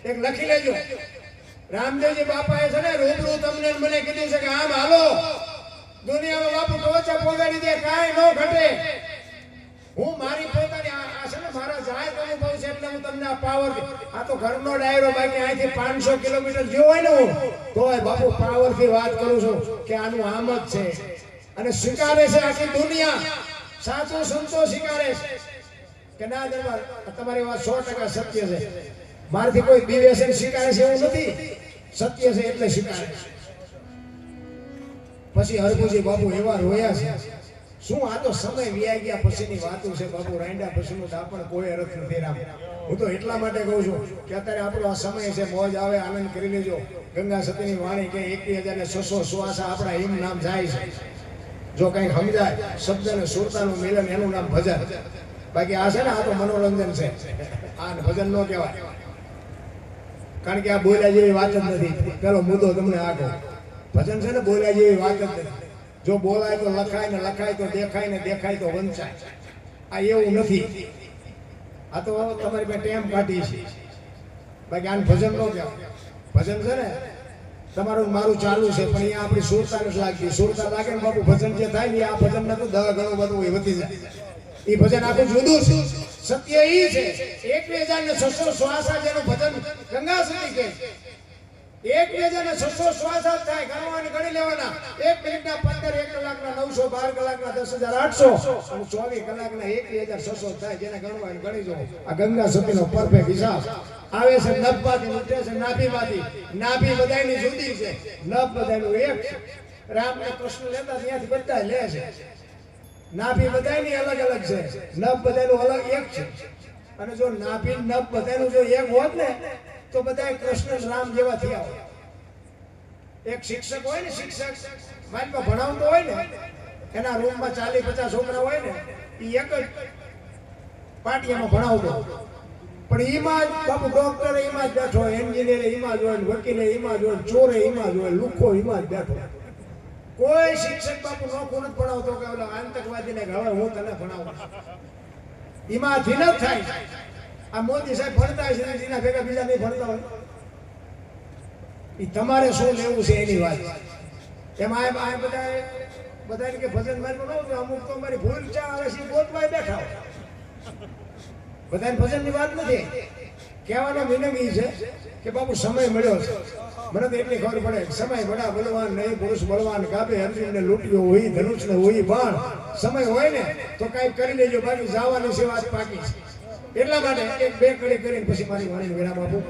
એક લખી લેજો. રામદેવજી બાપાએ છે ને રૂબરૂ તમને મને કીધું છે કે આમ હાલો, દુનિયામાં બાપુ ટોચા પોગાડી દે, કાંઈ ન ઘટે. હું મારી પોતાની આ છે ને મારા જાહેર અનુભવ છે એટલે હું તમને આ પાવર, આ તો ઘરનો ડાયરો, બાકી અહીંથી 500 કિલોમીટર જેવો હોય ને હું તોય બાપુ પાવર થી વાત કરું છું કે આનું આમ જ છે. અને સ્વીકારે છે આખી દુનિયા, સાચો સંતો સ્વીકારે છે કે ના દરબાર તમારી વાત 100% સત્ય છે. મારથી કોઈ દિવ્યસન સ્વીકારે છે એવું નથી, સત્ય છે એટલે સ્વીકારે છે. પછી હરભુજી બાપુ એવા રોયા છે. શું આ તો સમય વ્યાઈ ગયા પછીની વાતો છે બાપુ, રાંડા પછીનું દાપણ કોઈ અર્થ નથી રામ. હું તો એટલા માટે કહું છું કે અત્યારે આપણો આ સમય છે, મોજ આવે આનંદ કરી લેજો. ગંગા સતીની વાણી કે 21,600 શ્વાસ આપણા હિમ નામ જાય છે. જો કંઈ સમજાય શબ્દ ને સુરતાનું મિલન, એનું નામ ભજન. બાકી આ છે ને આ તો મનોરંજન છે, આ ભજન ન કહેવાય. કારણ કે આ બોલ્યા જેવી વાત જ નથી. પેલો મુદ્દો તમને આ કહું, ભજન છે ને બોલ્યા જેવી વાત જ નથી. જો બોલાય તો લખાય, ને લખાય તો દેખાય, ને દેખાય તો વંચાય. આ એવું નથી. આ તો તમારી પાસે ટેમ કાઢી છે. બાકી આને ભજન ન કહેવાય. ભજન છે ને તમારું મારું ચાલુ છે, પણ અહીંયા આપણી સુરતા નથી લાગતી. સુરતા લાગે ને બાપુ ભજન જે થાય ને આ ભજન નતું 10 ગણું બધું એ વધી જાય. એ ભજન આખું જુદું છે. સત્ય એ છે 21,600 શ્વાસ જેનું ભજન ગંગા સતી કહે. 21,600 શ્વાસ થાય, ગણવાની ગણી લેવાના. 1 મિનિટના 15, 1 કલાકના 900, 12 કલાકના 10,800 અને 24 કલાકના 21,600 થાય. જેને ગણવાની ગણી જો. આ ગંગા સતીનો પરફેક્ટ હિસાબ આવે છે. નભમાંથી ઉઠે છે, નાભીમાંથી. નાભી બધાયની જુદી છે, નભ બધાયનું એક છે. રામ ને કૃષ્ણ લેતા ત્યાંથી બધા લે છે. નાભી બધાયની અલગ અલગ છે, નભ બધાયનું અલગ એક છે. અને જો નાભી નભ બધાયનું જો એક હોત ને તો બધા કૃષ્ણ રામ જેવા થયા હોય. એક શિક્ષક હોય ને, શિક્ષક માઇલમાં ભણાવતો હોય ને, એના રૂમમાં 40-50 છોકરા હોય ને, એ એક જ પાટિયામાં ભણાવતો. પણ એમાં જ બાપુ ડોક્ટર એમાં જ બેઠો હોય, એન્જિનિયર એમાં જ હોય, વકીલે એમાં જ હોય, ચોરે એમાં જ હોય, લુખો એમાં જ બેઠો. કોઈ શિક્ષક બાપુ નો કોણ જ ભણાવતો કે ઓલા આતંકવાદીને હવે હું તને ભણાવું. એમાંથી ન થાય. આ મોદી સાહેબ ભણતા છે, એના ભેગા બીજા નહીં ભણતા હોય. એ તમારે શું લેવું છે એની વાત. એમાં આ બધા કે ભજન માર્ગ ન હોય, અમુક તો મારી ભૂલ ચા આવે છે ગોતવાય બેઠા હોય. બધાને ભજનની વાત નથી. કહેવાનો મિનિંગ એ છે કે બાપુ સમય મળ્યો છે. મને તો એટલી ખબર પડે, સમય બડા બલવાન નહીં, પુરુષ બલવાન કાપે. અર્જુનને લૂંટ્યો હોય, ધનુષને હોય બાણ. સમય હોય ને તો કાંઈક કરી લેજો, બાકી જવાની સેવા પાકી છે. એટલા માટે 1-2 કડી કરીને પછી મારી વાણી વિરામ આપું.